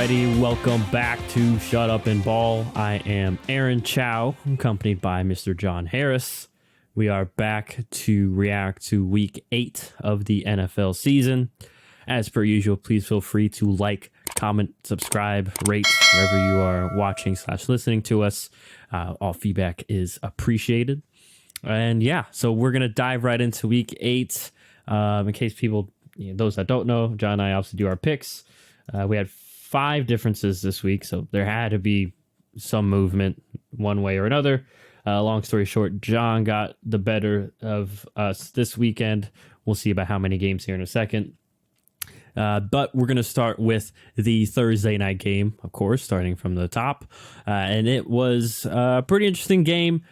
Alrighty, welcome back to Shut Up and Ball. I am Aaron Chow, accompanied by Mr. John Harris. We are back to react to Week 8 of the NFL season. As per usual, please feel free to like, comment, subscribe, rate wherever you are watching / listening to us. All feedback is appreciated. And yeah, so we're going to dive right into Week 8. In case people, those that don't know, John and I obviously do our picks. We had 5 differences this week, so there had to be some movement one way or another. Long story short, John got the better of us this weekend. We'll see about how many games here in a second. But we're going to start with the Thursday night game, of course, starting from the top. And it was a pretty interesting game.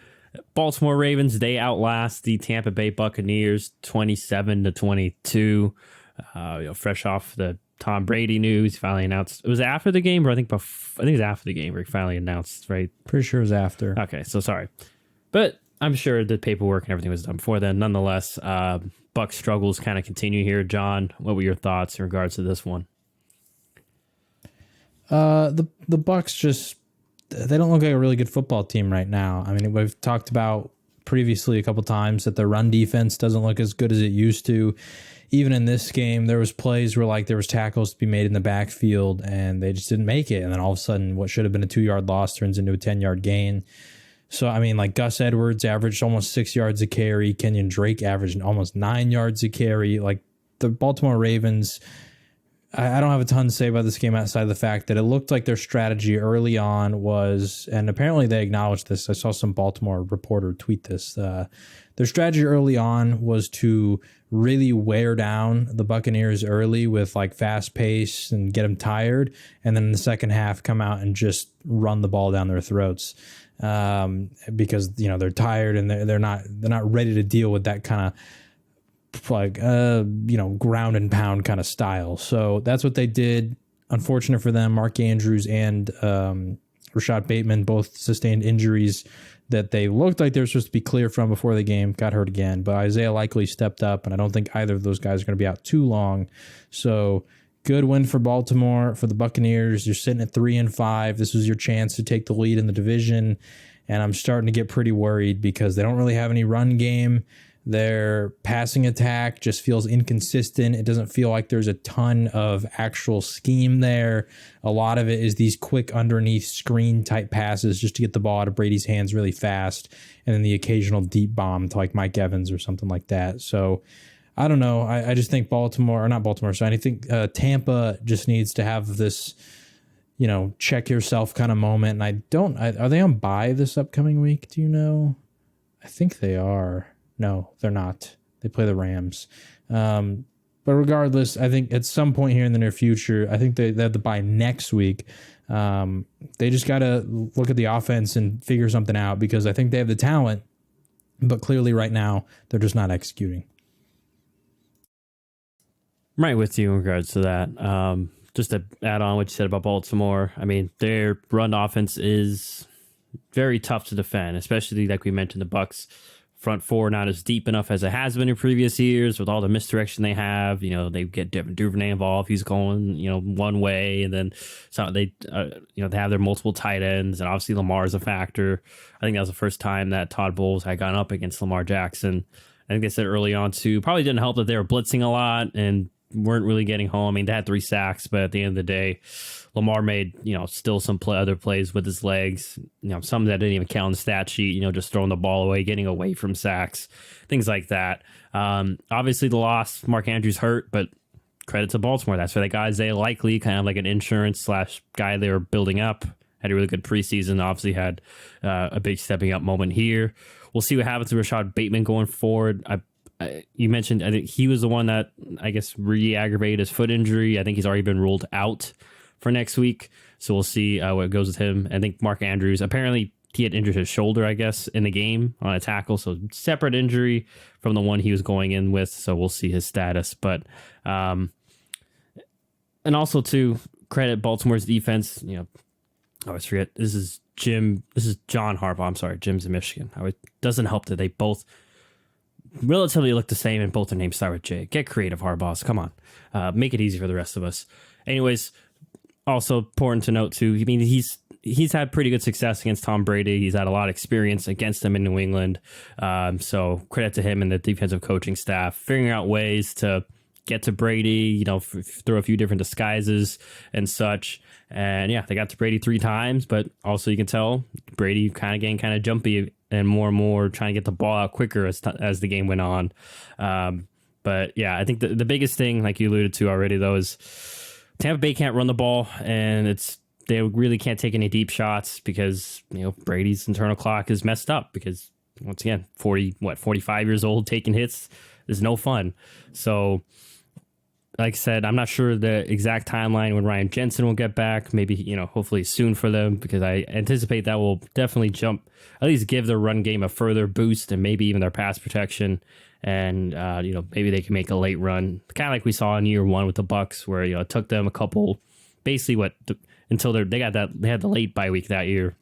Baltimore Ravens, they outlast the Tampa Bay Buccaneers 27-22. Fresh off the Tom Brady news, finally announced. It was after the game, or I think it was after the game where he finally announced, right? Pretty sure it was after. Okay, so sorry. But I'm sure the paperwork and everything was done before then. Nonetheless, Bucs struggles kind of continue here. John, what were your thoughts in regards to this one? The Bucs just, they don't look like a really good football team right now. I mean, we've talked about previously a couple times that their run defense doesn't look as good as it used to. Even in this game, there was plays where there was tackles to be made in the backfield and they just didn't make it. And then all of a sudden, what should have been a 2-yard loss turns into a 10-yard gain. So, I mean, Gus Edwards averaged almost 6 yards a carry. Kenyon Drake averaged almost 9 yards a carry. The Baltimore Ravens, I don't have a ton to say about this game outside of the fact that it looked like their strategy early on was, and apparently they acknowledged this. I saw some Baltimore reporter tweet this. Their strategy early on was to really wear down the Buccaneers early with fast pace and get them tired, and then in the second half come out and just run the ball down their throats because they're tired and they're not ready to deal with that kind of ground and pound kind of style. So that's what they did. Unfortunate for them, Mark Andrews and Rashad Bateman both sustained injuries that they looked like they were supposed to be clear from before the game, got hurt again. But Isaiah Likely stepped up, and I don't think either of those guys are going to be out too long. So good win for Baltimore. For the Buccaneers, you're sitting at 3-5. This was your chance to take the lead in the division, and I'm starting to get pretty worried because they don't really have any run game. Their passing attack just feels inconsistent. It doesn't feel like there's a ton of actual scheme there. A lot of it is these quick underneath screen type passes just to get the ball out of Brady's hands really fast, and then the occasional deep bomb to Mike Evans or something like that. So I don't know. I just think I think Tampa just needs to have this, check yourself kind of moment. And are they on bye this upcoming week? Do you know? I think they are. No, they're not. They play the Rams. But regardless, I think at some point here in the near future, I think they have to bye next week. They just got to look at the offense and figure something out because I think they have the talent, but clearly right now they're just not executing. I'm right with you in regards to that. Just to add on what you said about Baltimore, I mean, their run offense is very tough to defend, especially like we mentioned, the Bucs. Front four not as deep enough as it has been in previous years with all the misdirection they have. They get Devin Duvernay involved. He's going, one way, and then they have their multiple tight ends, and obviously Lamar is a factor. I think that was the first time that Todd Bowles had gone up against Lamar Jackson. I think they said early on too, probably didn't help that they were blitzing a lot and weren't really getting home. I mean, they had 3 sacks, but at the end of the day, Lamar made, still some other plays with his legs, some that didn't even count on the stat sheet, just throwing the ball away, getting away from sacks, things like that. Obviously the loss, Mark Andrews hurt, but credit to Baltimore. That's where they got Isaiah Likely, kind of like an insurance / guy they were building up. Had a really good preseason, obviously had a big stepping up moment here. We'll see what happens to Rashad Bateman going forward. You mentioned, I think he was the one that, I guess, re-aggravated his foot injury. I think he's already been ruled out for next week. So we'll see what goes with him. I think Mark Andrews, apparently he had injured his shoulder, I guess, in the game on a tackle. So separate injury from the one he was going in with. So we'll see his status. But, and also to credit Baltimore's defense, I always forget, this is John Harbaugh. I'm sorry, Jim's in Michigan. It doesn't help that they both relatively look the same and both their names start with J. Get creative, Harbaughs. Come on. Make it easy for the rest of us. Anyways, also important to note too. I mean, he's had pretty good success against Tom Brady. He's had a lot of experience against him in New England. So credit to him and the defensive coaching staff figuring out ways to get to Brady, through a few different disguises and such. And yeah, they got to Brady 3 times, but also you can tell Brady kind of getting kind of jumpy and more trying to get the ball out quicker as the game went on. But yeah, I think the biggest thing, like you alluded to already, though, is Tampa Bay can't run the ball, and they really can't take any deep shots because Brady's internal clock is messed up because once again, 45 years old, taking hits is no fun. So like I said, I'm not sure the exact timeline when Ryan Jensen will get back. Maybe, hopefully soon for them, because I anticipate that will definitely at least give their run game a further boost and maybe even their pass protection. And, maybe they can make a late run, kind of like we saw in year 1 with the Bucs, where, it took them a couple, basically until they had the late bye week that year,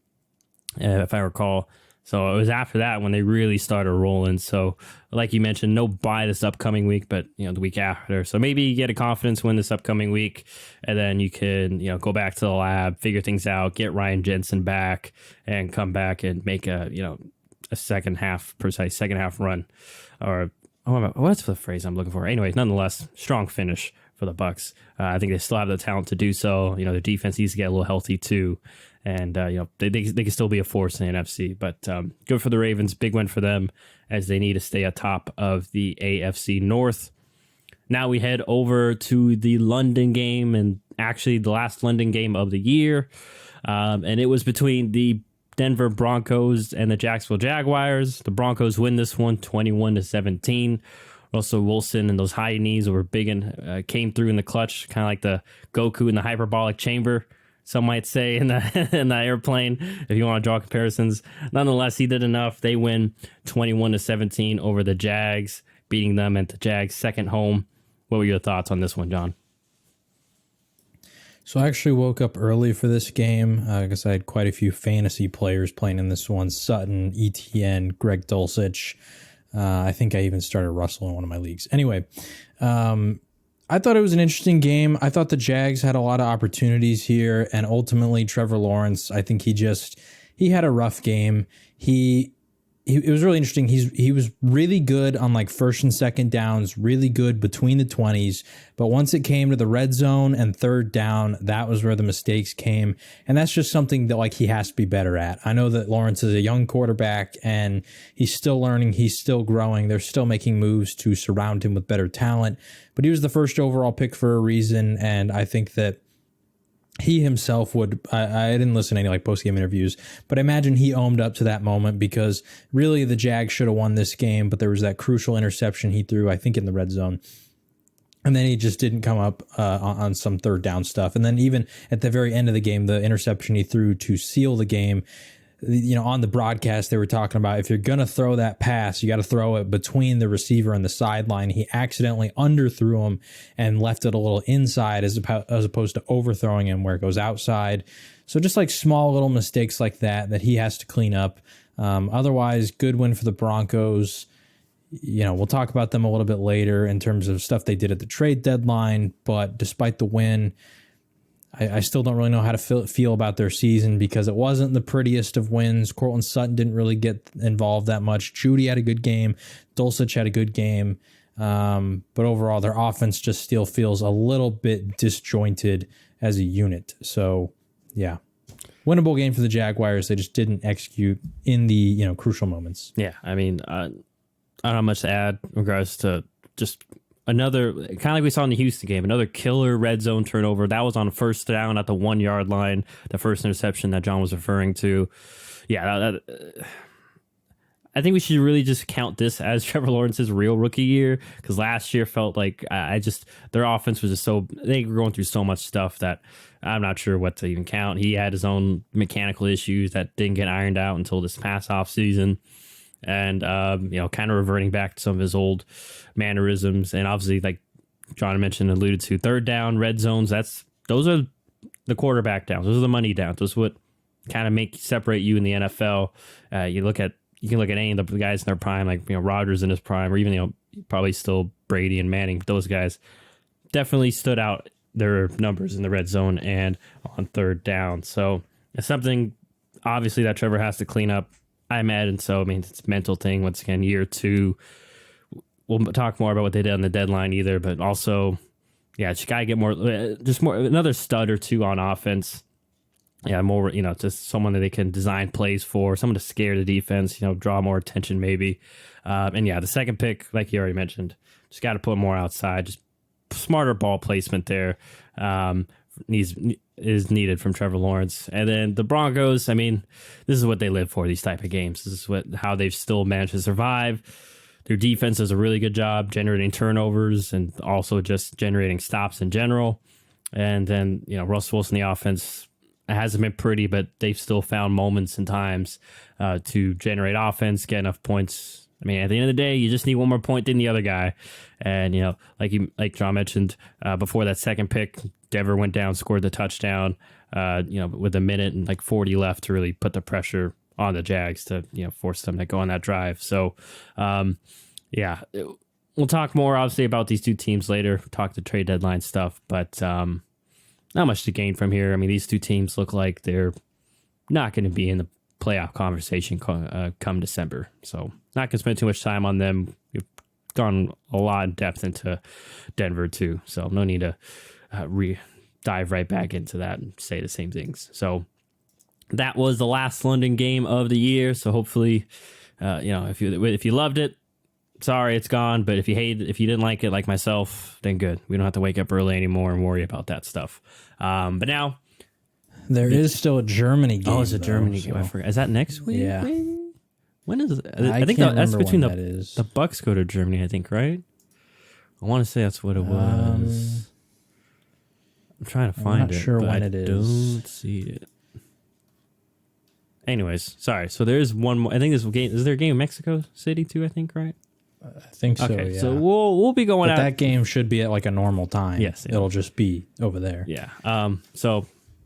if I recall. So it was after that when they really started rolling. So like you mentioned, no bye this upcoming week, but the week after. So maybe you get a confidence win this upcoming week, and then you can go back to the lab, figure things out, get Ryan Jensen back, and come back and make a second half run, or what's the phrase I'm looking for? Anyways, nonetheless, strong finish for the Bucs. I think they still have the talent to do so. Their defense needs to get a little healthy too. And, they can still be a force in the NFC. But good for the Ravens. Big win for them as they need to stay atop of the AFC North. Now we head over to the London game, and actually the last London game of the year. And it was between the Denver Broncos and the Jacksonville Jaguars. The Broncos win this one 21-17. Russell Wilson and those high knees were big and came through in the clutch, kind of like the Goku in the hyperbolic chamber, some might say, in the airplane, if you want to draw comparisons. Nonetheless, he did enough. They win 21-17 over the Jags, beating them at the Jags' second home. What were your thoughts on this one, John? So I actually woke up early for this game because I had quite a few fantasy players playing in this one. Sutton, ETN, Greg Dulcich. I think I even started Russell in one of my leagues. Anyway, I thought it was an interesting game. I thought the Jags had a lot of opportunities here, and ultimately Trevor Lawrence, I think he had a rough game. It was really interesting. He was really good on like first and second downs, really good between the 20s. But once it came to the red zone and third down, that was where the mistakes came. And that's just something that like he has to be better at. I know that Lawrence is a young quarterback and he's still learning. He's still growing. They're still making moves to surround him with better talent. But he was the first overall pick for a reason. And I think that he himself would, I didn't listen to any like post-game interviews, but I imagine he owned up to that moment because really the Jags should have won this game, but there was that crucial interception he threw, I think in the red zone. And then he just didn't come up on some third down stuff. And then even at the very end of the game, the interception he threw to seal the game, on the broadcast, they were talking about if you're going to throw that pass, you got to throw it between the receiver and the sideline. He accidentally underthrew him and left it a little inside as opposed to overthrowing him where it goes outside. So just like small little mistakes like that he has to clean up. Otherwise, good win for the Broncos. We'll talk about them a little bit later in terms of stuff they did at the trade deadline. But despite the win, I still don't really know how to feel about their season because it wasn't the prettiest of wins. Cortland Sutton didn't really get involved that much. Judy had a good game. Dulcich had a good game. But overall, their offense just still feels a little bit disjointed as a unit. So, yeah. Winnable game for the Jaguars. They just didn't execute in the crucial moments. Yeah, I mean, I don't have much to add in regards to just another, kind of like we saw in the Houston game, another killer red zone turnover. That was on first down at the 1 yard line, the first interception that John was referring to. Yeah, I think we should really just count this as Trevor Lawrence's real rookie year because last year felt like their offense was just they were going through so much stuff that I'm not sure what to even count. He had his own mechanical issues that didn't get ironed out until this past off season. And, kind of reverting back to some of his old mannerisms. And obviously, like John alluded to, third down, red zones, those are the quarterback downs. Those are the money downs. Those are what kind of separate you in the NFL. You can look at any of the guys in their prime, like, Rodgers in his prime, or even, probably still Brady and Manning. Those guys definitely stood out their numbers in the red zone and on third down. So it's something obviously that Trevor has to clean up, I imagine. So, I mean, it's a mental thing. Once again, year two, we'll talk more about what they did on the deadline either, but also, yeah, just got to get more, another stud or two on offense. Yeah, more, just someone that they can design plays for, someone to scare the defense, draw more attention maybe. And yeah, the second pick, like you already mentioned, just got to put more outside, just smarter ball placement there is needed from Trevor Lawrence. And then the Broncos, I mean, this is what they live for, these type of games. This is how they've still managed to survive. Their defense does a really good job generating turnovers and also just generating stops in general. And then, Russell Wilson, the offense, it hasn't been pretty, but they've still found moments and times to generate offense, get enough points. I mean, at the end of the day, you just need one more point than the other guy. And, like John mentioned before that second pick, Denver went down, scored the touchdown, with a minute and like 40 left to really put the pressure on the Jags to, force them to go on that drive. So, yeah, we'll talk more obviously about these two teams later, talk the trade deadline stuff, but not much to gain from here. I mean, these two teams look like they're not going to be in the playoff conversation come December. So not going to spend too much time on them. We've gone a lot in depth into Denver too. So no need to dive right back into that and say the same things. So that was the last London game of the year. So hopefully, if you loved it, sorry it's gone. But if you didn't like it like myself, then good. We don't have to wake up early anymore and worry about that stuff. But now there is still a Germany game. Oh, it's a Germany game. I forgot. Is that next week? Yeah. Maybe? When is it? I think can't that's remember between when that is. The Bucks go to Germany, I think, right? I want to say that's what it was. I'm trying to find it. I'm not sure but when it is. Don't see it. Anyways, sorry. So there is one more. I think this game is there a game in Mexico City too. I think, right? I think so. Okay, Yeah. so we'll be going out. That game should be at like a normal time. Yes, yeah. It'll just be over there. Yeah. So,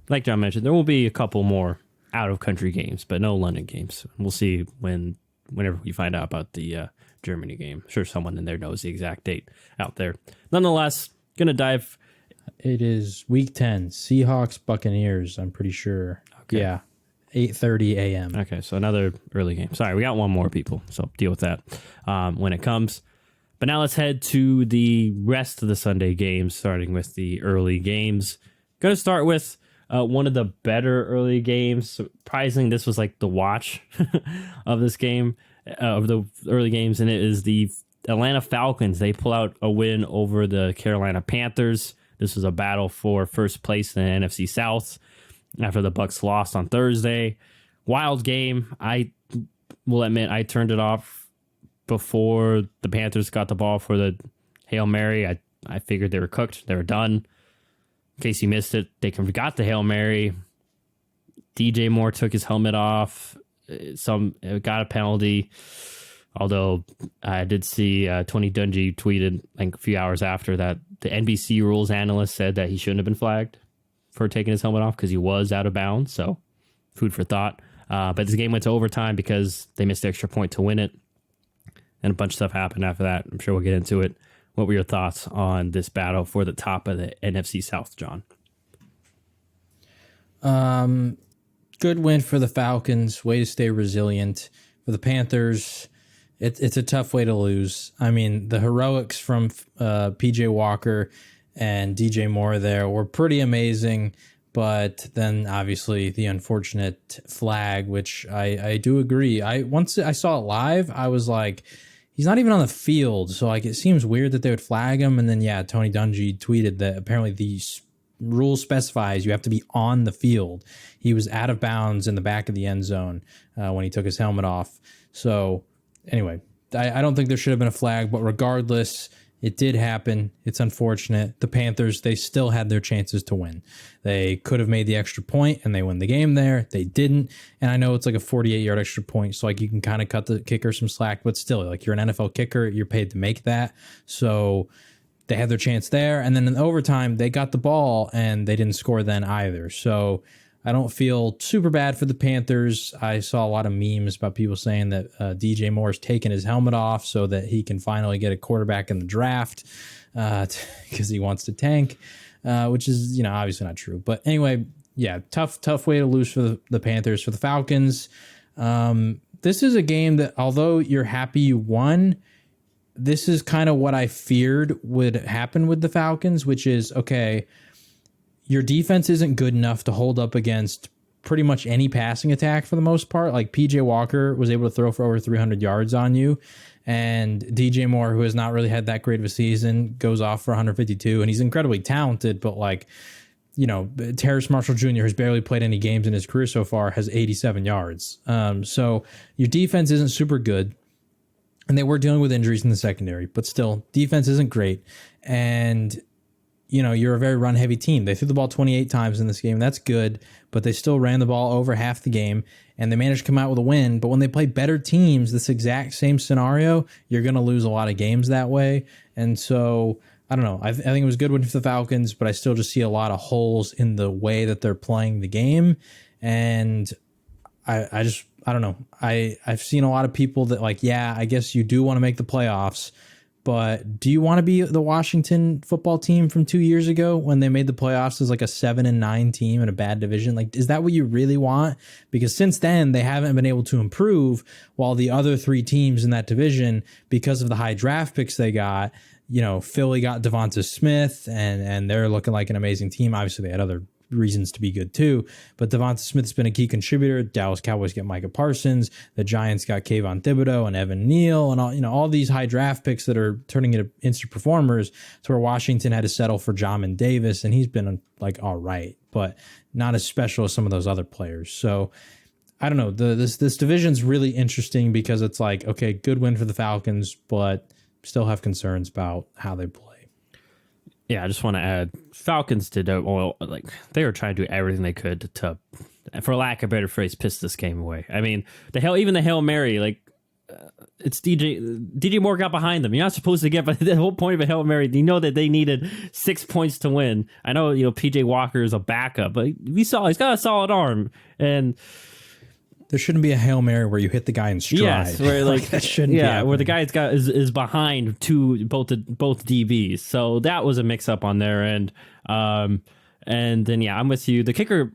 like John mentioned, there will be a couple more out of country games, but no London games. We'll see whenever we find out about the Germany game. I'm sure someone in there knows the exact date out there. Nonetheless, gonna dive. It is week 10, Seahawks Buccaneers. I'm pretty sure. Okay. Yeah. 8:30 a.m. Okay, so another early game. Sorry, we got one more, people, so deal with that when it comes. But now let's head to the rest of the Sunday games, starting with the early games. Going to start with one of the better early games. Surprising, this was like the watch of this game, of the early games, and it is the Atlanta Falcons. They pull out a win over the Carolina Panthers. This was a battle for first place in the NFC South after the Bucs lost on Thursday. Wild game. I will admit I turned it off before the Panthers got the ball for the Hail Mary. I figured they were cooked. They were done. In case you missed it, they got the Hail Mary. DJ Moore took his helmet off. Got a penalty. Although I did see Tony Dungy tweeted like a few hours after that the NBC rules analyst said that he shouldn't have been flagged for taking his helmet off because he was out of bounds. So food for thought. But this game went to overtime because they missed the extra point to win it. And a bunch of stuff happened after that. I'm sure we'll get into it. What were your thoughts on this battle for the top of the NFC South, John? Good win for the Falcons. Way to stay resilient. For the Panthers, it's a tough way to lose. I mean, the heroics from PJ Walker and DJ Moore there were pretty amazing, but then obviously the unfortunate flag, which I do agree. Once I saw it live, I was like, he's not even on the field, so like it seems weird that they would flag him. And then yeah, Tony Dungy tweeted that apparently the rule specifies you have to be on the field. He was out of bounds in the back of the end zone when he took his helmet off. So anyway, I don't think there should have been a flag, but regardless, it did happen. It's unfortunate. The Panthers, they still had their chances to win. They could have made the extra point and they win the game there. They didn't. And I know it's like a 48-yard extra point, so like you can kind of cut the kicker some slack, but still, like you're an NFL kicker, you're paid to make that. So they had their chance there. And then in overtime, they got the ball and they didn't score then either. So I don't feel super bad for the Panthers. I saw a lot of memes about people saying that DJ Moore's taken his helmet off so that he can finally get a quarterback in the draft because he wants to tank. which is, obviously not true. But anyway, yeah, tough way to lose for the Panthers. For the Falcons, this is a game that, although you're happy you won, this is kind of what I feared would happen with the Falcons, which is, okay, your defense isn't good enough to hold up against pretty much any passing attack for the most part. Like PJ Walker was able to throw for over 300 yards on you, and DJ Moore, who has not really had that great of a season, goes off for 152, and he's incredibly talented, but Terrace Marshall Jr., who's barely played any games in his career so far, has 87 yards. So your defense isn't super good, and they were dealing with injuries in the secondary, but still, defense isn't great. And you're a very run-heavy team. They threw the ball 28 times in this game. That's good, but they still ran the ball over half the game, and they managed to come out with a win. But when they play better teams, this exact same scenario, you're going to lose a lot of games that way. And so, I don't know. I think it was a good win for the Falcons, but I still just see a lot of holes in the way that they're playing the game. And I don't know. I've seen a lot of people that I guess you do want to make the playoffs, but do you want to be the Washington football team from 2 years ago when they made the playoffs as a 7-9 team in a bad division? Is that what you really want? Because since then, they haven't been able to improve, while the other three teams in that division, because of the high draft picks they got, Philly got Devonta Smith, and they're looking like an amazing team. Obviously, they had other reasons to be good too, but Devonta Smith's been a key contributor. Dallas Cowboys get Micah Parsons. The Giants got Kayvon Thibodeau and Evan Neal, and all these high draft picks that are turning into instant performers. To where Washington had to settle for Jamin Davis, and he's been all right, but not as special as some of those other players. So I don't know. This division's really interesting because it's okay, good win for the Falcons, but still have concerns about how they play. Yeah, I just want to add, Falcons did they were trying to do everything they could to, for lack of a better phrase, piss this game away. I mean, even the Hail Mary, it's DJ Moore got behind them. You're not supposed to get, but the whole point of a Hail Mary, that they needed 6 points to win. I know, PJ Walker is a backup, but we saw he's got a solid arm, and there shouldn't be a Hail Mary where you hit the guy in stride. Yes, where that shouldn't be happening. Where the guy is behind both DBs. So that was a mix up on their end. And then I'm with you. The kicker,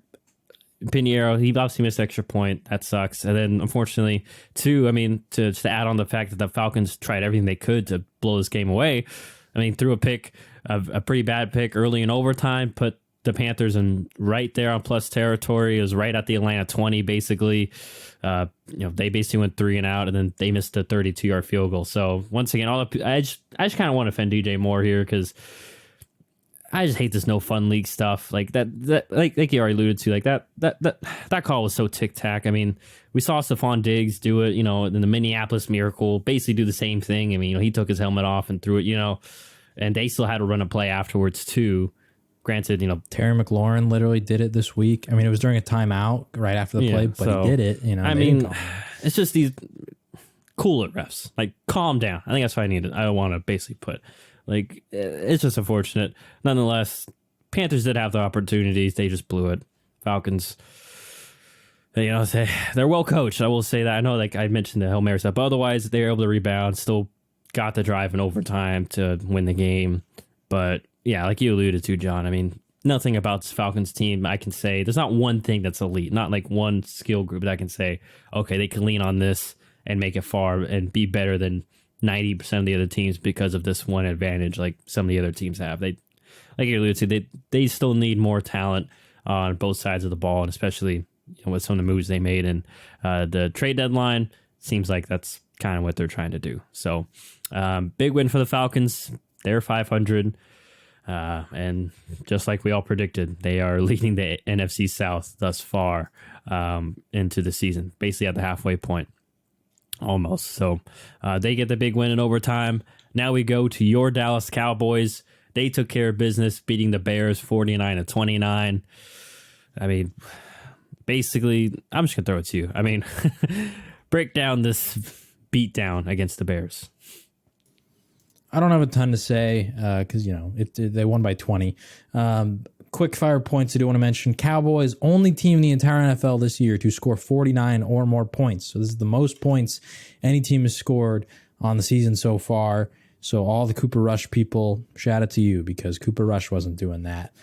Pinheiro, he obviously missed an extra point. That sucks. And then unfortunately, too, to add on the fact that the Falcons tried everything they could to blow this game away. Threw a pick, a pretty bad pick early in overtime, put the Panthers in right there on plus territory. It was right at the Atlanta 20, basically. They basically went 3 and out, and then they missed a 32-yard field goal. So once again, I just kind of want to offend DJ Moore here because I just hate this no fun league stuff. Like you already alluded to, that call was so tic tac. We saw Stephon Diggs do it, in the Minneapolis Miracle, basically do the same thing. He took his helmet off and threw it, and they still had to run a play afterwards too. Granted, Terry McLaurin literally did it this week. It was during a timeout right after the play, but he did it. It's just these cool refs. Calm down. I think that's what I needed. I want to basically put. It's just unfortunate. Nonetheless, Panthers did have the opportunities. They just blew it. Falcons, they're well coached. I will say that. I know, I mentioned the Hail Mary stuff, but otherwise, they were able to rebound, still got the drive in overtime to win the game. But yeah, like you alluded to, John, nothing about this Falcons team I can say. There's not one thing that's elite, not one skill group that I can say, okay, they can lean on this and make it far and be better than 90% of the other teams because of this one advantage like some of the other teams have. Like you alluded to, they still need more talent on both sides of the ball, and especially with some of the moves they made. And the trade deadline seems like that's kind of what they're trying to do. So big win for the Falcons. They're 500. And just like we all predicted, they are leading the NFC South thus far into the season, basically at the halfway point, almost. So they get the big win in overtime. Now we go to your Dallas Cowboys. They took care of business, beating the Bears 49-29. Basically, I'm just going to throw it to you. Break down this beatdown against the Bears. I don't have a ton to say because, they won by 20. Quick fire points I do want to mention. Cowboys, only team in the entire NFL this year to score 49 or more points. So this is the most points any team has scored on the season so far. So all the Cooper Rush people, shout out to you because Cooper Rush wasn't doing that.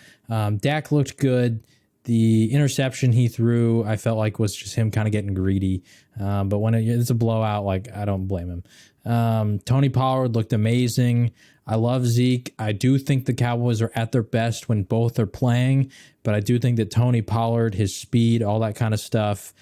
Dak looked good. The interception he threw, I felt like was just him kind of getting greedy. But when it's a blowout, like I don't blame him. Tony Pollard looked amazing. I love Zeke. I do think the Cowboys are at their best when both are playing, but I do think that Tony Pollard, his speed, all that kind of stuff,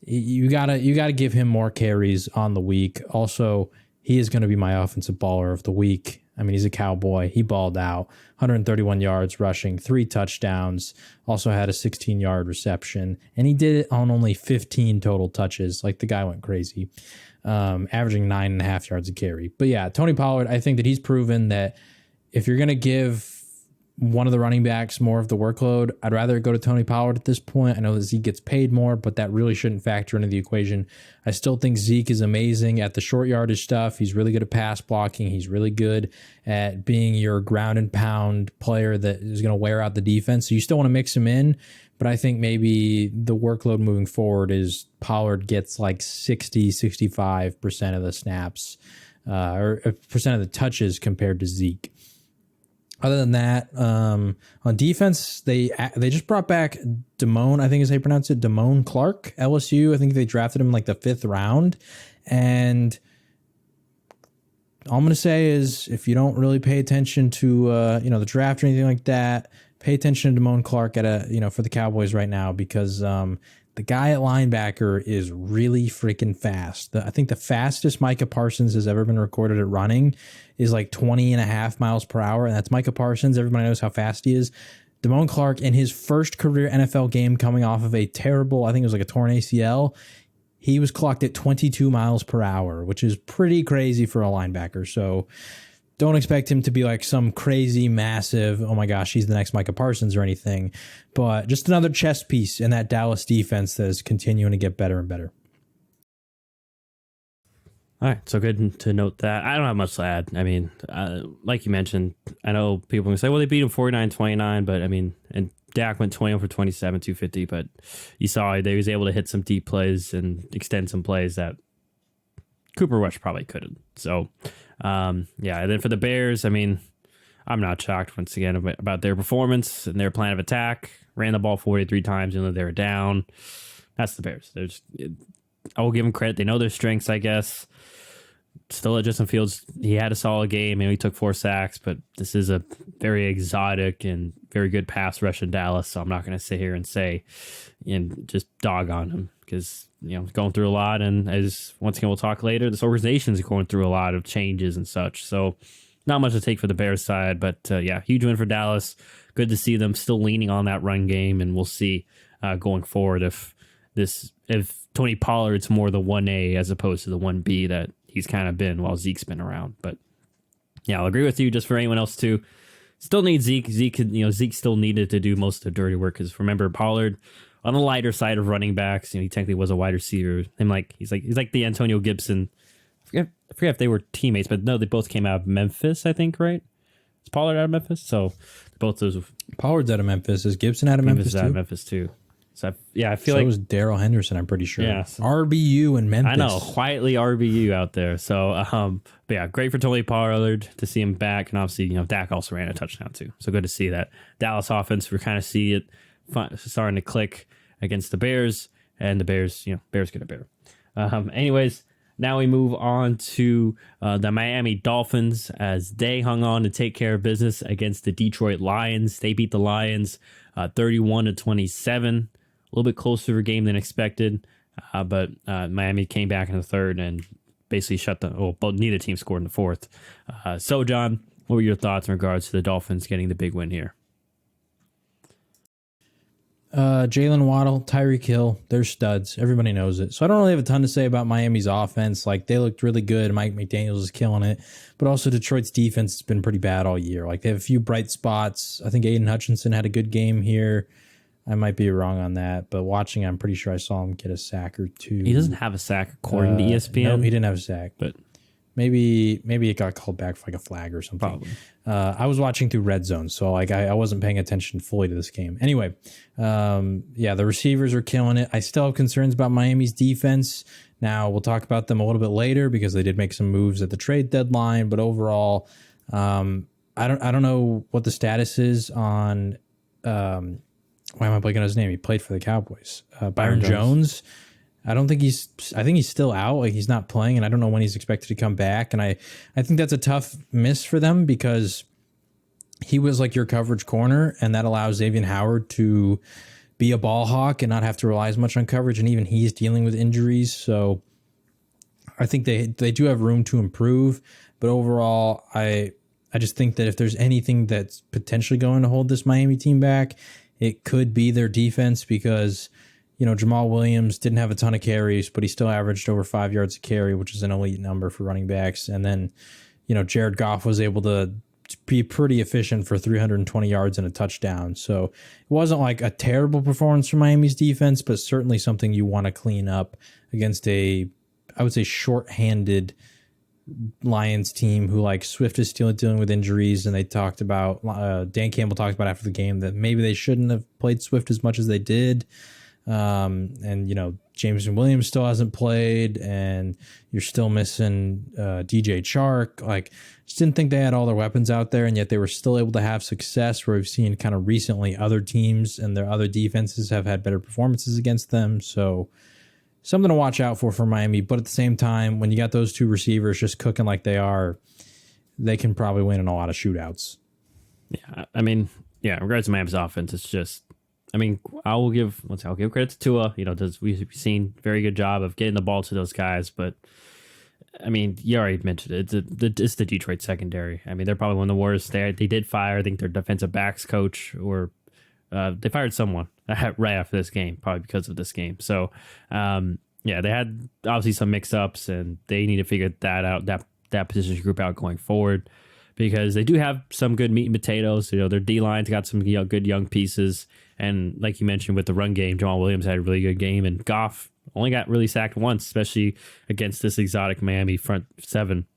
you gotta give him more carries on the week. Also, he is going to be my offensive baller of the week. I mean, he's a Cowboy. He balled out, 131 yards rushing, 3 touchdowns, also had a 16-yard reception, and he did it on only 15 total touches. Like, the guy went crazy, averaging 9.5 yards a carry. But yeah, Tony Pollard, I think that he's proven that if you're going to give one of the running backs more of the workload, I'd rather go to Tony Pollard at this point. I know that Zeke gets paid more, but that really shouldn't factor into the equation. I still think Zeke is amazing at the short yardage stuff. He's really good at pass blocking. He's really good at being your ground and pound player that is going to wear out the defense. So you still want to mix him in, but I think maybe the workload moving forward is Pollard gets like 65% of the snaps or percent of the touches compared to Zeke. Other than that, on defense, they just brought back Damone, I think is how you pronounce it, Damone Clark, LSU. I think they drafted him in like the 5th round. And all I'm going to say is if you don't really pay attention to the draft or anything like that, pay attention to Damone Clark for the Cowboys right now because the guy at linebacker is really freaking fast. I think the fastest Micah Parsons has ever been recorded at running is like 20.5 miles per hour, and that's Micah Parsons. Everybody knows how fast he is. Damone Clark, in his first career NFL game coming off of a terrible, I think it was like a torn ACL, he was clocked at 22 miles per hour, which is pretty crazy for a linebacker. So don't expect him to be like some crazy, massive, oh my gosh, he's the next Micah Parsons or anything. But just another chess piece in that Dallas defense that is continuing to get better and better. All right, so good to note that. I don't have much to add. I mean, like you mentioned, I know people can say, well, they beat him 49-29, but I mean, and Dak went 20 for 27, 250, but you saw they was able to hit some deep plays and extend some plays that Cooper Rush probably couldn't. So, and then for the Bears, I mean, I'm not shocked once again about their performance and their plan of attack. Ran the ball 43 times, even though they were down. That's the Bears. I will give them credit. They know their strengths, I guess. Still at Justin Fields, he had a solid game. He took 4 sacks, but this is a very exotic and very good pass rush in Dallas. So I'm not going to sit here and say and just dog on him because going through a lot. And as once again we'll talk later, this organization is going through a lot of changes and such. So not much to take for the Bears side, but huge win for Dallas. Good to see them still leaning on that run game, and we'll see going forward if Tony Pollard's more the 1A as opposed to the 1B that he's kind of been while Zeke's been around. But yeah, I'll agree with you. Just for anyone else too, still need Zeke. Zeke still needed to do most of the dirty work because remember Pollard on the lighter side of running backs. He technically was a wide receiver. He's like the Antonio Gibson. I forget if they were teammates, but no, they both came out of Memphis. I think right. Is Pollard out of Memphis? So both those. Pollard's out of Memphis. Is Gibson out of Memphis too? Out of Memphis too. So I feel so like was Darrell Henderson. I'm pretty sure. Yeah, RBU in Memphis. I know, quietly RBU out there. So, but yeah, great for Tony Pollard to see him back, and obviously, Dak also ran a touchdown too. So good to see that Dallas offense. We kind of see it starting to click against the Bears, and the Bears, Bears get a bear. Anyways, now we move on to the Miami Dolphins as they hung on to take care of business against the Detroit Lions. They beat the Lions 31-27. A little bit closer game than expected, but Miami came back in the third and basically neither team scored in the fourth. So, John, what were your thoughts in regards to the Dolphins getting the big win here? Jalen Waddle, Tyreek Hill, they're studs. Everybody knows it. So I don't really have a ton to say about Miami's offense. Like, they looked really good. Mike McDaniels is killing it. But also Detroit's defense has been pretty bad all year. Like, they have a few bright spots. I think Aiden Hutchinson had a good game here. I might be wrong on that, but watching, I'm pretty sure I saw him get a sack or two. He doesn't have a sack according to ESPN. No, he didn't have a sack. But Maybe it got called back for like a flag or something. Probably. I was watching through red zone, so like I wasn't paying attention fully to this game. Anyway, the receivers are killing it. I still have concerns about Miami's defense. Now we'll talk about them a little bit later because they did make some moves at the trade deadline. But overall, I don't know what the status is on. Why am I blanking on his name? He played for the Cowboys. Byron Jones. I think he's still out. Like he's not playing, and I don't know when he's expected to come back. And I think that's a tough miss for them because he was like your coverage corner, and that allows Xavier Howard to be a ball hawk and not have to rely as much on coverage. And even he's dealing with injuries, so I think they do have room to improve. But overall, I just think that if there's anything that's potentially going to hold this Miami team back, it could be their defense because, Jamal Williams didn't have a ton of carries, but he still averaged over 5 yards a carry, which is an elite number for running backs. And then, Jared Goff was able to be pretty efficient for 320 yards and a touchdown. So it wasn't like a terrible performance from Miami's defense, but certainly something you want to clean up against I would say, shorthanded Lions team who like Swift is still dealing with injuries. And they talked about, Dan Campbell talked about after the game that maybe they shouldn't have played Swift as much as they did. Jameson Williams still hasn't played, and you're still missing DJ Chark. Like, just didn't think they had all their weapons out there, and yet they were still able to have success. Where we've seen kind of recently other teams and their other defenses have had better performances against them. So something to watch out for Miami. But at the same time, when you got those two receivers just cooking like they are, they can probably win in a lot of shootouts. Yeah, I mean, in regards to Miami's offense, it's just. I mean, I'll give credit to Tua. We've seen very good job of getting the ball to those guys. But I mean, you already mentioned it. It's the Detroit secondary. I mean, they're probably one of the worst. They did fire, I think, their defensive backs coach, or they fired someone right after this game, probably because of this game. So, they had obviously some mix-ups, and they need to figure that out, that position group out going forward, because they do have some good meat and potatoes. Their D-line's got some good young pieces. And like you mentioned with the run game, Jamal Williams had a really good game, and Goff only got really sacked once, especially against this exotic Miami front seven.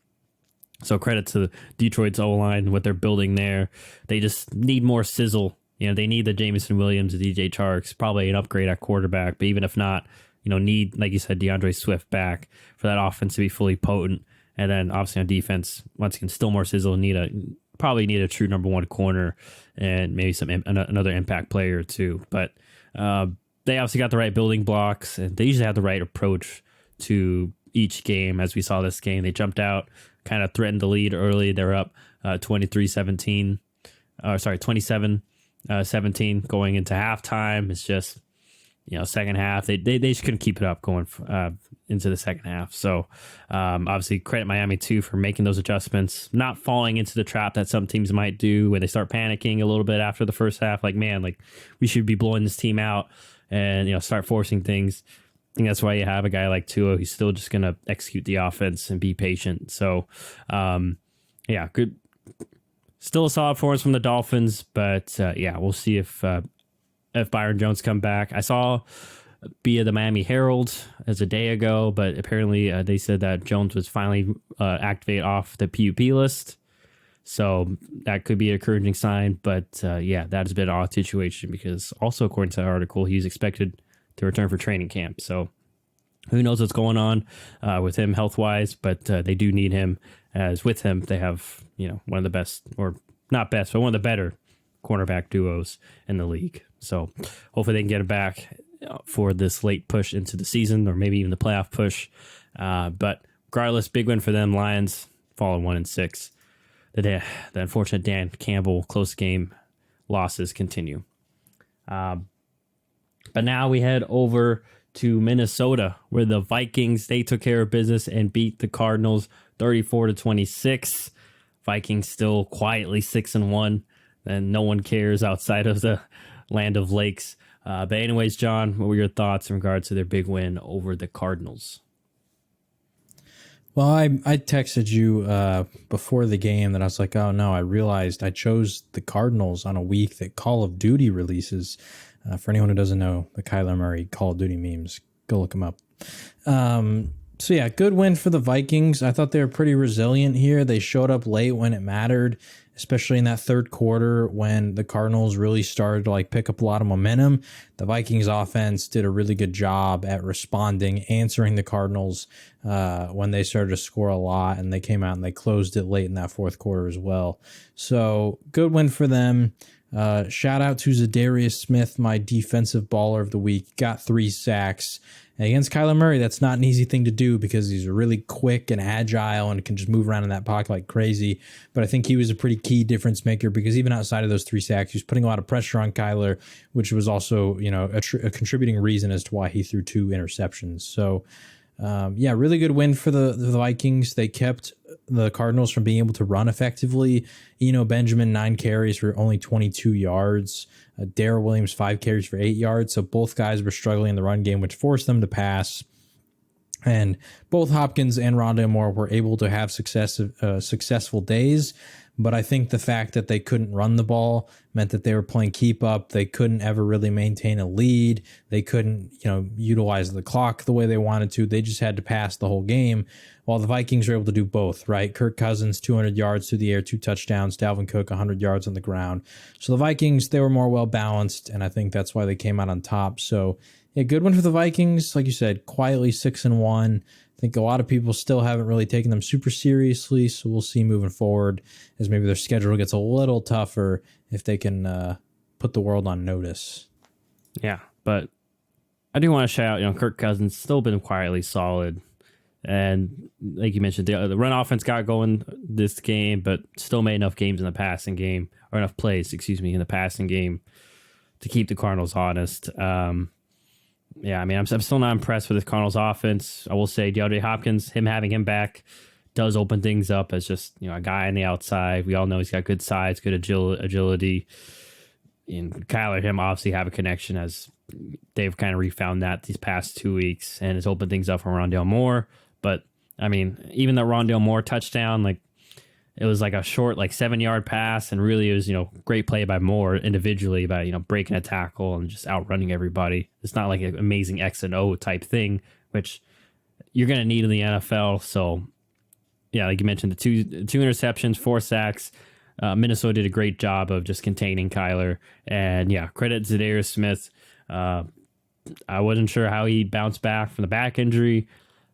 So credit to Detroit's O-line, what they're building there. They just need more sizzle. They need the Jameson Williams, the DJ Charks, probably an upgrade at quarterback. But even if not, need, like you said, DeAndre Swift back for that offense to be fully potent. And then obviously on defense, once again, still more sizzle. Probably need a true number one corner and maybe another impact player or two. But they obviously got the right building blocks, and they usually have the right approach to each game. As we saw this game, they jumped out, kind of threatened the lead early. They're up 27-17 going into halftime. It's just, second half, they just couldn't keep it up going into the second half. So obviously credit Miami too for making those adjustments, not falling into the trap that some teams might do when they start panicking a little bit after the first half. Like, man, like we should be blowing this team out and, start forcing things. I think that's why you have a guy like Tua who's still just going to execute the offense and be patient. So, good. Still a solid performance from the Dolphins, but we'll see if Byron Jones come back. I saw via the Miami Herald as a day ago, but apparently they said that Jones was finally activated off the PUP list. So that could be an encouraging sign. But that has been an odd situation because also according to the article, he's expected to return for training camp. So who knows what's going on with him health-wise, but they do need him. As with him, they have one of the best, or not best, but one of the better cornerback duos in the league. So hopefully they can get it back for this late push into the season, or maybe even the playoff push. But regardless, big win for them. Lions falling 1-6. The unfortunate Dan Campbell close game losses continue. But now we head over to Minnesota, where the Vikings, they took care of business and beat the Cardinals 34-26. Vikings still quietly 6-1, and no one cares outside of the land of lakes. But anyways, John, what were your thoughts in regards to their big win over the Cardinals? Well, I texted you before the game that I was like, oh no, I realized I chose the Cardinals on a week that Call of Duty releases. For anyone who doesn't know, the Kyler Murray Call of Duty memes, go look them up. So yeah, good win for the Vikings. I thought they were pretty resilient here. They showed up late when it mattered, especially in that third quarter when the Cardinals really started to like pick up a lot of momentum. The Vikings offense did a really good job at responding, answering the Cardinals when they started to score a lot, and they came out and they closed it late in that fourth quarter as well. So good win for them. Shout out to Zadarius Smith, my defensive baller of the week. Got 3 sacks. And against Kyler Murray, that's not an easy thing to do because he's really quick and agile and can just move around in that pocket like crazy. But I think he was a pretty key difference maker because even outside of those 3 sacks, he was putting a lot of pressure on Kyler, which was also, a contributing reason as to why he threw 2 interceptions. So, really good win for the Vikings. They kept the Cardinals from being able to run effectively. Benjamin, 9 carries for only 22 yards. Darrell Williams, 5 carries for 8 yards. So both guys were struggling in the run game, which forced them to pass. And both Hopkins and Rondale Moore were able to have successful days. But I think the fact that they couldn't run the ball meant that they were playing keep up. They couldn't ever really maintain a lead. They couldn't, utilize the clock the way they wanted to. They just had to pass the whole game. While the Vikings were able to do both, right? Kirk Cousins, 200 yards through the air, 2 touchdowns. Dalvin Cook, 100 yards on the ground. So the Vikings, they were more well-balanced, and I think that's why they came out on top. So, yeah, good one for the Vikings. Like you said, quietly 6-1. I think a lot of people still haven't really taken them super seriously, so we'll see moving forward as maybe their schedule gets a little tougher if they can put the world on notice. Yeah, but I do want to shout out, Kirk Cousins still been quietly solid. And like you mentioned, the run offense got going this game, but still made enough games in the passing game, or enough plays, in the passing game to keep the Cardinals honest. I'm still not impressed with the Cardinals offense. I will say DeAndre Hopkins, having him back does open things up as just, a guy on the outside. We all know he's got good size, good agility. And Kyler and him obviously have a connection as they've kind of refound that these past 2 weeks, and it's opened things up for Rondale Moore. But, even the Rondale Moore touchdown, it was like a short, 7-yard pass, and really it was, great play by Moore individually by, breaking a tackle and just outrunning everybody. It's not like an amazing X and O type thing, which you're going to need in the NFL. So, yeah, like you mentioned, the two interceptions, 4 sacks. Minnesota did a great job of just containing Kyler. And, yeah, credit Zadarius Smith. I wasn't sure how he bounced back from the back injury.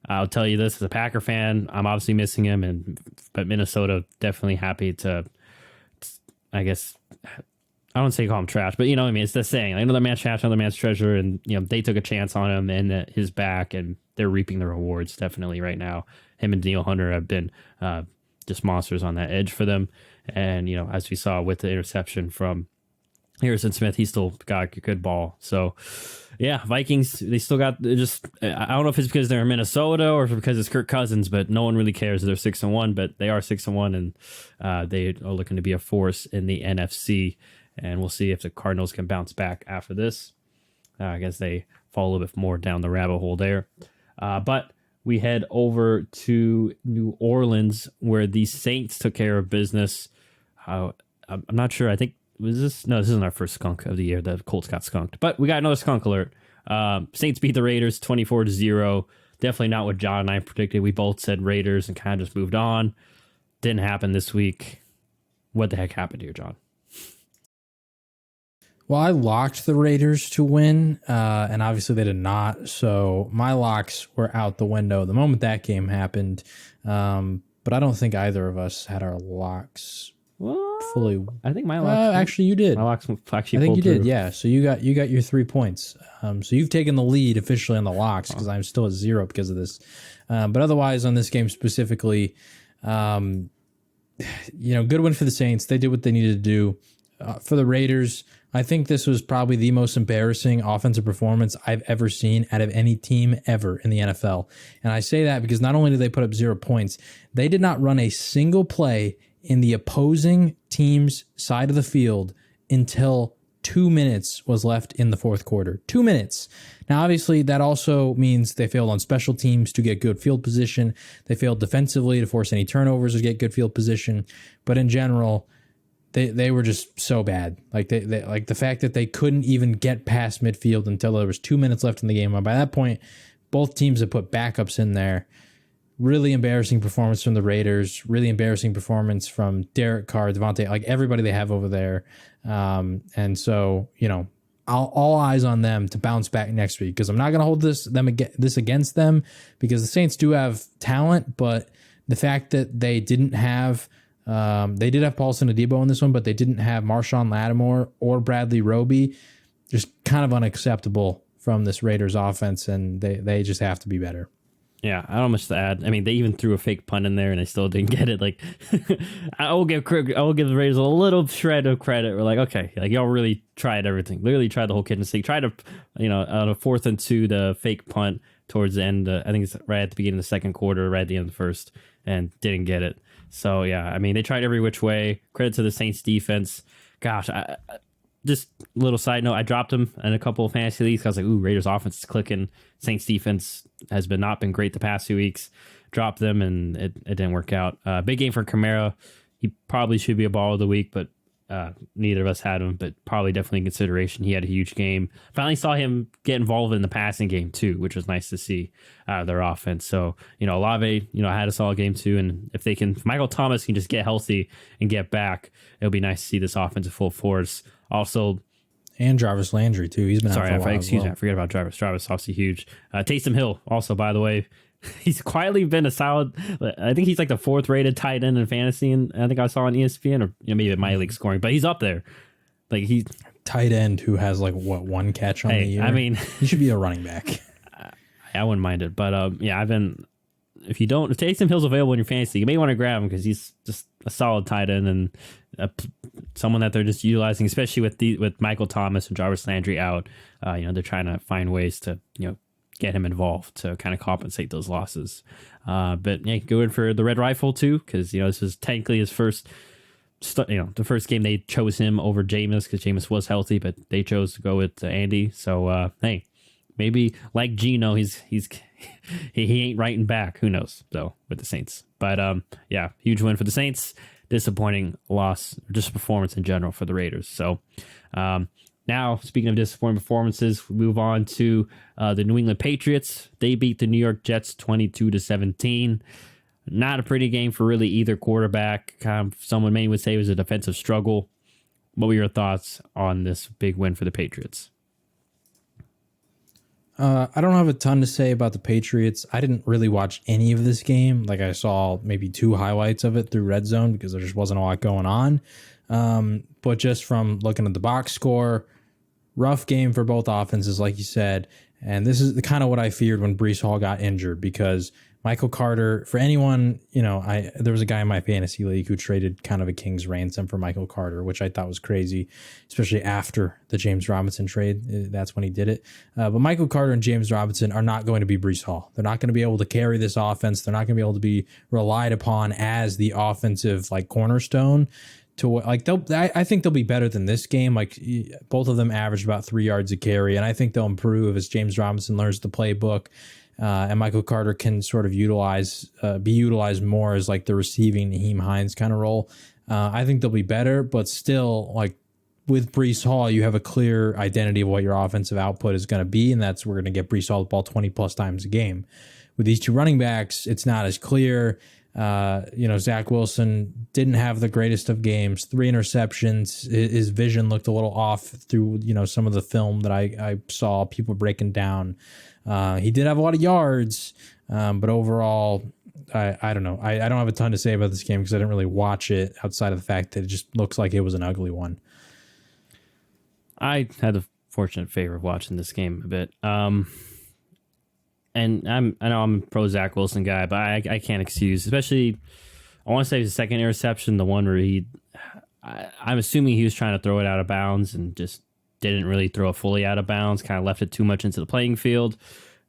I'll tell you this, as a Packer fan, I'm obviously missing him, but Minnesota definitely happy to, I guess, I don't say call him trash, but it's the saying, another man's trash, another man's treasure, and they took a chance on him and his back, and they're reaping the rewards definitely right now. Him and Daniel Hunter have been just monsters on that edge for them, and as we saw with the interception from Harrison Smith, he still got a good ball. So, yeah, Vikings, they still got just, I don't know if it's because they're in Minnesota or if it's because it's Kirk Cousins, but no one really cares that they're 6-1, but they are 6-1, and they are looking to be a force in the NFC. And we'll see if the Cardinals can bounce back after this. I guess they fall a little bit more down the rabbit hole there. But we head over to New Orleans, where the Saints took care of business. I'm not sure. I think, this isn't our first skunk of the year. The Colts got skunked, but we got another skunk alert. Saints beat the Raiders 24-0. Definitely not what John and I predicted. We both said Raiders and kind of just moved on. Didn't happen this week. What the heck happened here, John? Well, I locked the Raiders to win, and obviously they did not. So my locks were out the window the moment that game happened. But I don't think either of us had our locks fully. I think my locks. Actually, you did. My locks actually. I think you through. did. Yeah. So you got your 3 points. So you've taken the lead officially on the locks because I'm still at 0 because of this. But otherwise, on this game specifically, good win for the Saints. They did what they needed to do. For the Raiders, I think this was probably the most embarrassing offensive performance I've ever seen out of any team ever in the NFL. And I say that because not only did they put up 0 points, they did not run a single play in the opposing team's side of the field until 2 minutes was left in the fourth quarter. 2 minutes. Now, obviously, that also means they failed on special teams to get good field position. They failed defensively to force any turnovers or get good field position. But in general, they were just so bad. Like they like the fact that they couldn't even get past midfield until there was 2 minutes left in the game. And by that point, both teams have put backups in there. Really embarrassing performance from the Raiders. Really embarrassing performance from Derek Carr, Devontae, like everybody they have over there. And so, all eyes on them to bounce back next week, because I'm not going to hold this against them, because the Saints do have talent, but the fact that they didn't have they did have Paulson Adebo in this one, but they didn't have Marshawn Lattimore or Bradley Roby, just kind of unacceptable from this Raiders offense, and they just have to be better. Yeah, I don't have much to add. I mean, they even threw a fake punt in there, and they still didn't get it. Like, I will give the Raiders a little shred of credit. We're like, okay, like y'all really tried everything. Literally tried the whole kitchen sink. Tried to, on a 4th and 2, the fake punt towards the end. I think it's right at the beginning of the second quarter, right at the end of the first, and didn't get it. So yeah, I mean, they tried every which way. Credit to the Saints defense. Gosh, just a little side note, I dropped them in a couple of fantasy leagues. I was like, ooh, Raiders offense is clicking. Saints defense has not been great the past few weeks. Dropped them, and it didn't work out. Big game for Kamara. He probably should be a ball of the week, but neither of us had him, but probably definitely in consideration. He had a huge game. Finally saw him get involved in the passing game too, which was nice to see out of their offense. So, Olave, had a solid game too. And if Michael Thomas can just get healthy and get back, it'll be nice to see this offense at full force. Also, and Jarvis Landry too. He's been out for a while. Excuse me, I forget about Jarvis. Jarvis obviously huge. Taysom Hill also, by the way, he's quietly been a solid. I think he's like the 4th rated tight end in fantasy, and I think I saw on ESPN or maybe at my league scoring, but he's up there. Like he's tight end who has like one catch on the year. I mean, he should be a running back. I wouldn't mind it, but if Taysom Hill's available in your fantasy, you may want to grab him because he's just a solid tight end and someone that they're just utilizing, especially with Michael Thomas and Jarvis Landry out. They're trying to find ways to get him involved to kind of compensate those losses. But yeah, go in for the Red Rifle too, because this is technically his first. The first game they chose him over Jameis because Jameis was healthy, but they chose to go with Andy. So hey, maybe like Geno, he ain't writing back. Who knows though with the Saints? But yeah, huge win for the Saints. Disappointing loss, just performance in general for the Raiders. So now, speaking of disappointing performances, we move on to the New England Patriots. They beat the New York Jets 22-17. Not a pretty game for really either quarterback. Someone many would say it was a defensive struggle. What were your thoughts on this big win for the Patriots? I don't have a ton to say about the Patriots. I didn't really watch any of this game. Like I saw maybe 2 highlights of it through Red Zone because there just wasn't a lot going on. But just from looking at the box score, rough game for both offenses, like you said. And this is kind of what I feared when Breece Hall got injured, because Michael Carter, for anyone, there was a guy in my fantasy league who traded kind of a king's ransom for Michael Carter, which I thought was crazy, especially after the James Robinson trade. That's when he did it. But Michael Carter and James Robinson are not going to be Breece Hall. They're not going to be able to carry this offense. They're not going to be able to be relied upon as the offensive cornerstone. I think they'll be better than this game. Like both of them averaged about 3 yards a carry, and I think they'll improve as James Robinson learns the playbook. And Michael Carter can sort of be utilized more as like the receiving Naheem Hines kind of role. I think they'll be better, but still, like with Breece Hall, you have a clear identity of what your offensive output is going to be, and that's we're going to get Breece Hall the ball 20 plus times a game. With these 2 running backs, it's not as clear. Zach Wilson didn't have the greatest of games, 3 interceptions. His vision looked a little off through, some of the film that I saw people breaking down. He did have a lot of yards, but overall, I don't know. I don't have a ton to say about this game because I didn't really watch it outside of the fact that it just looks like it was an ugly one. I had the fortunate favor of watching this game a bit. And I know I'm a pro Zach Wilson guy, but I can't excuse, especially, I want to say his second interception, the one where I'm assuming he was trying to throw it out of bounds and just didn't really throw it fully out of bounds, kind of left it too much into the playing field.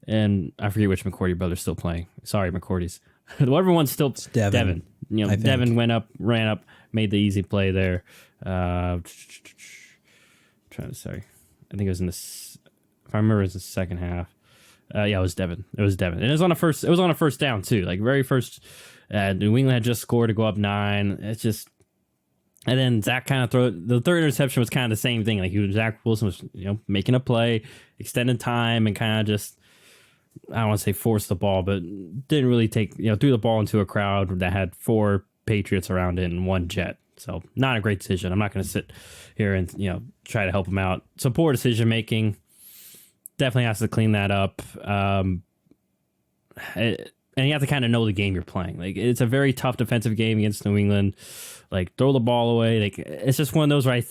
And I forget which McCourty brother's still playing. Sorry, McCourty's. Whatever one's still Devin. Devin ran up, made the easy play there. I think it was if I remember, it was the second half. Yeah, it was Devin. And it was on a first down too. Like very first, New England had just scored to go up 9. It's just, and then Zach kind of the third interception was kind of the same thing. Like Zach Wilson was, making a play, extended time, and kind of just I don't want to say force the ball, but didn't really threw the ball into a crowd that had 4 Patriots around it and 1 Jet. So not a great decision. I'm not going to sit here and, try to help him out. Some poor decision making. Definitely has to clean that up. And you have to kind of know the game you're playing. Like, it's a very tough defensive game against New England. Like, throw the ball away. Like, it's just one of those where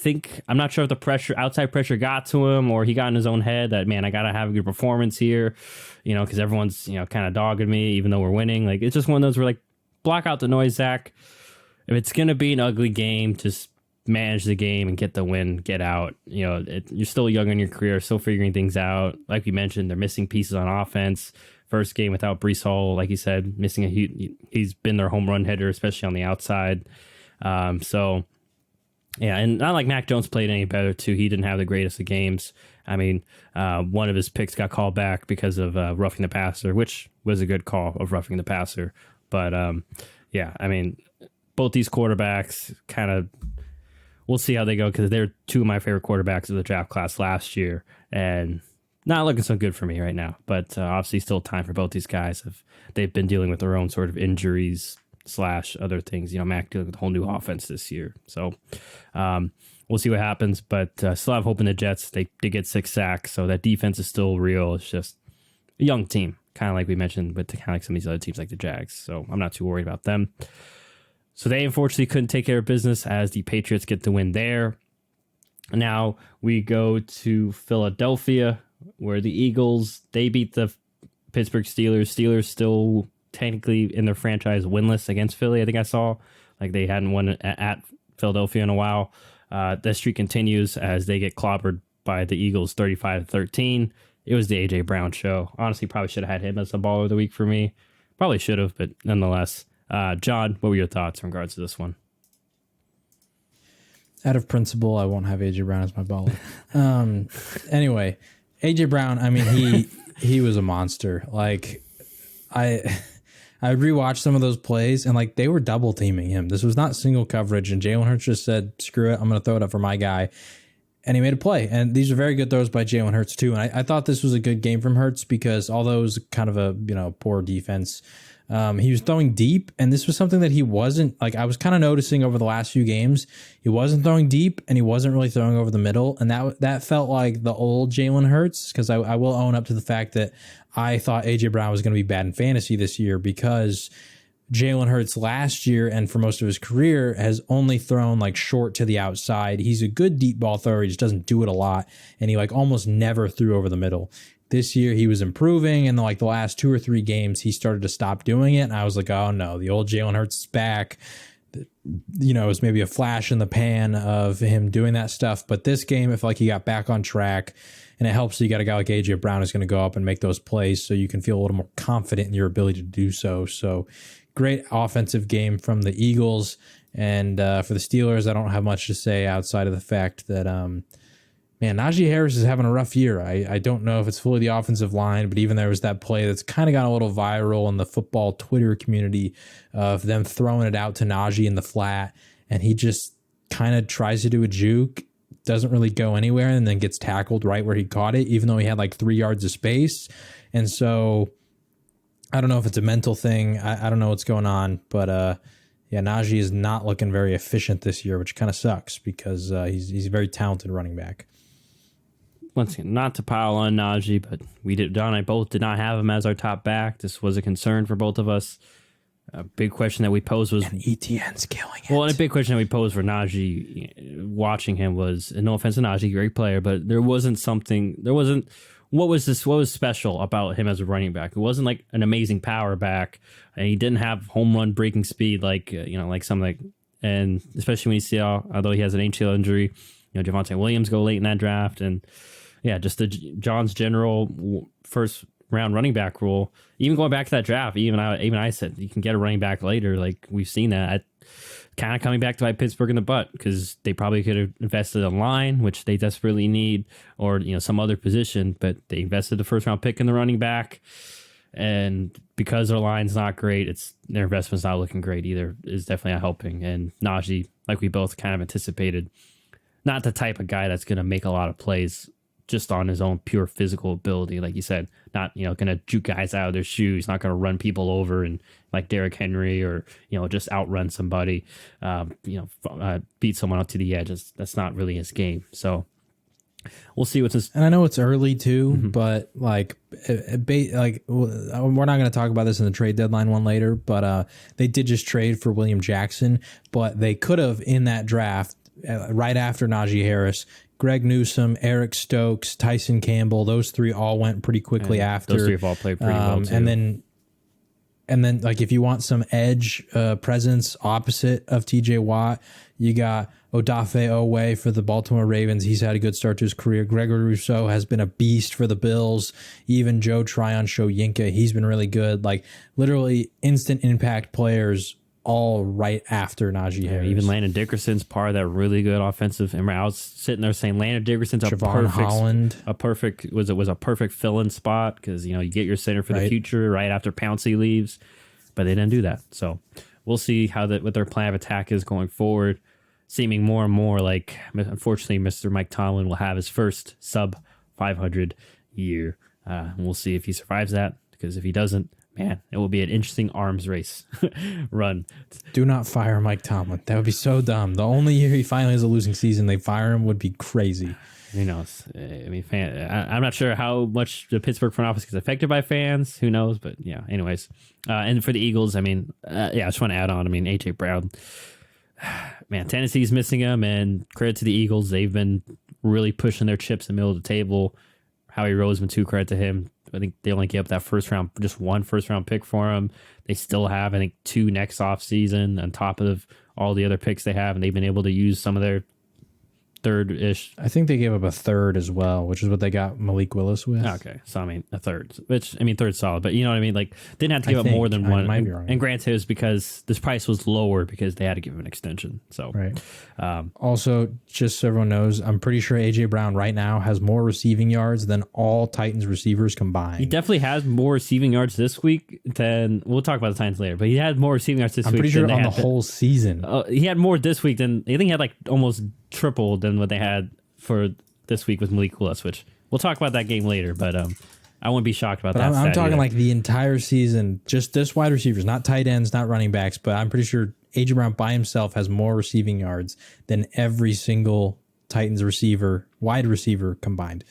I'm not sure if the outside pressure got to him, or he got in his own head that, man, I got to have a good performance here, because everyone's, kind of dogging me, even though we're winning. Like, it's just one of those where, like, block out the noise, Zach. If it's going to be an ugly game, just manage the game and get the win, get out. You're still young in your career, still figuring things out. Like we mentioned, they're missing pieces on offense. First game without Breece Hall, like you said, missing he's been their home run hitter, especially on the outside. So, yeah, and not like Mac Jones played any better, too. He didn't have the greatest of games. I mean, one of his picks got called back because of roughing the passer, which was a good call of roughing the passer. But, yeah, I mean, both these quarterbacks kind of, we'll see how they go, because they're 2 of my favorite quarterbacks of the draft class last year. And not looking so good for me right now. But obviously still time for both these guys. If they've been dealing with their own sort of injuries / other things. Mac dealing with a whole new offense this year. So we'll see what happens. But still have hope in the Jets. They did get 6 sacks, so that defense is still real. It's just a young team, kind of like we mentioned, with kind of like some of these other teams like the Jags. So I'm not too worried about them. So they unfortunately couldn't take care of business as the Patriots get the win there. Now we go to Philadelphia, where the Eagles, they beat the Pittsburgh Steelers. Steelers still technically in their franchise winless against Philly. I think I saw like they hadn't won at Philadelphia in a while. That streak continues as they get clobbered by the Eagles 35-13. It was the A.J. Brown show. Honestly, probably should have had him as the baller of the week for me. Probably should have, but nonetheless. John, what were your thoughts in regards to this one? Out of principle, I won't have A.J. Brown as my baller. Anyway, A.J. Brown, I mean, he was a monster. Like, I rewatched some of those plays, and like they were double teaming him. This was not single coverage, and Jalen Hurts just said, "Screw it, I'm going to throw it up for my guy," and he made a play. And these are very good throws by Jalen Hurts too. And I thought this was a good game from Hurts because although it was kind of a poor defense, he was throwing deep, and this was something that he wasn't, like, I was kind of noticing over the last few games. He wasn't throwing deep, and he wasn't really throwing over the middle, and that felt like the old Jalen Hurts, because I will own up to the fact that I thought A.J. Brown was going to be bad in fantasy this year, because Jalen Hurts last year and for most of his career has only thrown like short to the outside. He's a good deep ball thrower. He just doesn't do it a lot, and he like almost never threw over the middle. This year he was improving, and like the last 2 or 3 games he started to stop doing it, and I was like, oh no, the old Jalen Hurts is back. It was maybe a flash in the pan of him doing that stuff, but this game it felt like he got back on track, and it helps that you got a guy like A.J. Brown who's going to go up and make those plays, so you can feel a little more confident in your ability to do so. So great offensive game from the Eagles, and for the Steelers, I don't have much to say outside of the fact that Najee Harris is having a rough year. I don't know if it's fully the offensive line, but even there was that play that's kind of gone a little viral in the football Twitter community of them throwing it out to Najee in the flat, and he just kind of tries to do a juke, doesn't really go anywhere, and then gets tackled right where he caught it, even though he had like 3 yards of space. And so I don't know if it's a mental thing. I don't know what's going on, but Najee is not looking very efficient this year, which kind of sucks because he's a very talented running back. Once again, not to pile on Najee, but John and I both did not have him as our top back. This was a concern for both of us. A big question that we posed was... And ETN's killing it. Well, and a big question that we posed for Najee, watching him was, and no offense to Najee, great player, but what was special about him as a running back? It wasn't like an amazing power back, and he didn't have home run breaking speed like some like, and especially when you see although he has an ACL injury, Javonte Williams go late in that draft, and yeah, just John's general first round running back rule. Even going back to that draft, even I said you can get a running back later. Like we've seen that. Kind of coming back to bite Pittsburgh in the butt because they probably could have invested in line, which they desperately need, or some other position, but they invested the first round pick in the running back, and because their line's not great, their investment's not looking great either. Is definitely not helping. And Najee, like we both kind of anticipated, not the type of guy that's going to make a lot of plays just on his own pure physical ability. Like you said, not, going to juke guys out of their shoes, not going to run people over and like Derrick Henry or, just outrun somebody, beat someone up to the edge. That's not really his game. So we'll see what's his. And I know it's early too, but like we're not going to talk about this in the trade deadline one later, but they did just trade for William Jackson, but they could have in that draft right after Najee Harris, Greg Newsome, Eric Stokes, Tyson Campbell, those three all went pretty quickly after. Those three have all played pretty well too. And then like if you want some edge presence opposite of TJ Watt, you got Odafe Owe for the Baltimore Ravens. He's had a good start to his career. Gregory Rousseau has been a beast for the Bills. Even Joe Tryon-Shoyinka, he's been really good. Like literally instant impact players all right after Najee Harris. Even Landon Dickerson's part of that really good offensive. And I was sitting there saying Landon Dickerson's a perfect fill-in spot because you get your center for the future right after Pouncey leaves, but they didn't do that. So we'll see what their plan of attack is going forward. Seeming more and more like, unfortunately, Mr. Mike Tomlin will have his first sub 500 year. We'll see if he survives that, because if he doesn't, man, it will be an interesting arms race run. Do not fire Mike Tomlin. That would be so dumb. The only year he finally has a losing season, they fire him would be crazy. Who knows? I mean, I'm not sure how much the Pittsburgh front office is affected by fans. Who knows? But yeah, anyways. And for the Eagles, I mean, I just want to add on. I mean, A.J. Brown, man, Tennessee's missing him, and credit to the Eagles. They've been really pushing their chips in the middle of the table. Howie Roseman, too, credit to him. I think they only gave up that just one first round pick for him. They still have, I think, 2 next off season on top of all the other picks they have, and they've been able to use some of their third-ish. I think they gave up a third as well, which is what they got Malik Willis with. Okay, so I mean a third, which I mean third's solid, but you know what I mean. Like didn't have to give up more than one. Might be wrong. And granted, it was because this price was lower because they had to give him an extension. So right. Also, just so everyone knows, I'm pretty sure AJ Brown right now has more receiving yards than all Titans receivers combined. He definitely has more receiving yards this week than we'll talk about the Titans later. But he had more receiving yards this week. I'm pretty sure on the whole season. He had more this week than I think he had like almost triple than what they had for this week with Malik Willis, which we'll talk about that game later, but I wouldn't be shocked about that. I'm talking like the entire season, just this wide receivers, not tight ends, not running backs, but I'm pretty sure A.J. Brown by himself has more receiving yards than every single Titans wide receiver combined,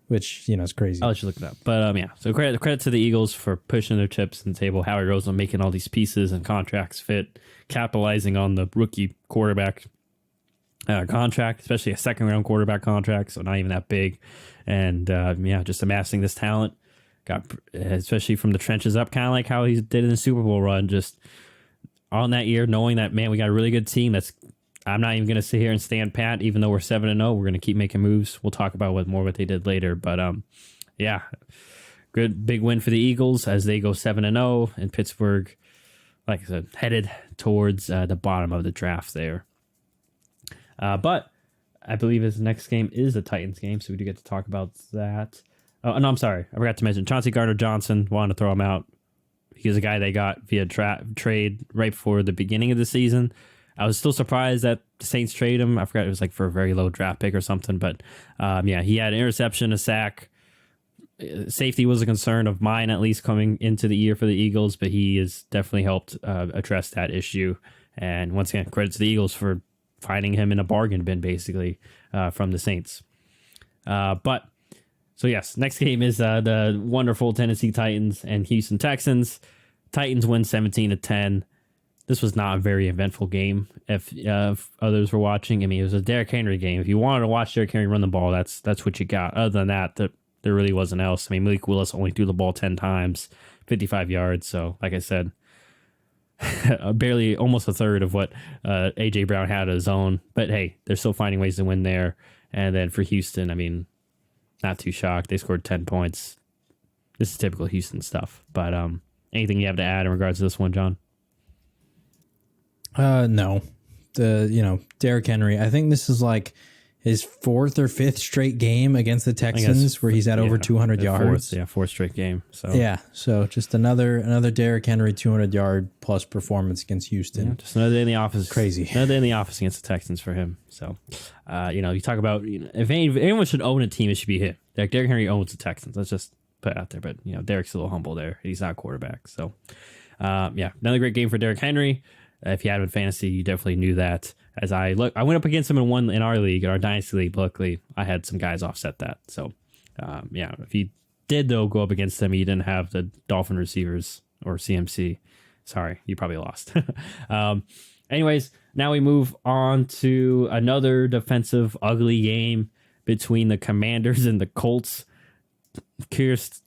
which, is crazy. I'll let you look it up. But yeah, so credit to the Eagles for pushing their chips on the table. Howie Roseman making all these pieces and contracts fit, capitalizing on the rookie quarterback contract, especially a second-round quarterback contract, so not even that big. And just amassing this talent, got especially from the trenches up, kind of like how he did in the Super Bowl run, just on that year, knowing that, man, we got a really good team. I'm not even going to sit here and stand pat, even though we're 7-0. We're going to keep making moves. We'll talk about what they did later. But good big win for the Eagles as they go 7-0, and Pittsburgh, like I said, headed towards the bottom of the draft there. But I believe his next game is the Titans game, so we do get to talk about that. Oh, no, I'm sorry. I forgot to mention Chauncey Gardner-Johnson. Wanted to throw him out. He's a guy they got via trade right before the beginning of the season. I was still surprised that the Saints traded him. I forgot it was like for a very low draft pick or something. But he had an interception, a sack. Safety was a concern of mine, at least coming into the year for the Eagles, but he has definitely helped address that issue. And once again, credit to the Eagles for finding him in a bargain bin, basically, from the Saints. So yes, next game is the wonderful Tennessee Titans and Houston Texans. Titans win 17-10. This was not a very eventful game. If others were watching, I mean, it was a Derrick Henry game. If you wanted to watch Derrick Henry run the ball, that's what you got. Other than that, there really wasn't else. I mean, Malik Willis only threw the ball 10 times, 55 yards. So, like I said, barely almost a third of what A.J. Brown had of his own. But hey, they're still finding ways to win there. And then for Houston, I mean, not too shocked. They scored 10 points. This is typical Houston stuff. But anything you have to add in regards to this one, John? No. Derrick Henry, I think this is like his fourth or fifth straight game against the Texans where he's at over 200 yards. Fourth straight game. So so just another Derrick Henry 200-yard plus performance against Houston. Just another day in the office. Crazy. Another day in the office against the Texans for him. So, you talk about if anyone should own a team, it should be him. Derrick Henry owns the Texans. Let's just put it out there. But Derrick's a little humble there. He's not a quarterback. So, another great game for Derrick Henry. If you had him in fantasy, you definitely knew that. As I went up against him in our league, in our dynasty league. Luckily, I had some guys offset that. So, if you did though go up against him, you didn't have the Dolphin receivers or CMC. Sorry, you probably lost. Anyways, now we move on to another defensive ugly game between the Commanders and the Colts. I'm curious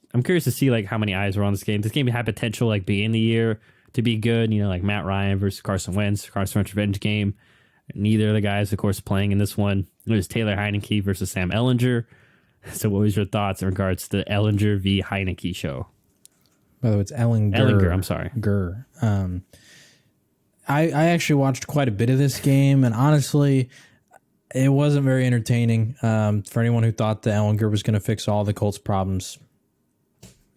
to see how many eyes were on this game. This game had potential beginning the year to be good, like Matt Ryan versus Carson Wentz revenge game. Neither of the guys, of course, playing in this one. It was Taylor Heineke versus Sam Ehlinger. So what was your thoughts in regards to the Ehlinger v. Heineke show? By the way, it's Ehlinger. Ehlinger, I'm sorry. Gur. I actually watched quite a bit of this game, and honestly, it wasn't very entertaining. For anyone who thought that Ehlinger was going to fix all the Colts' problems,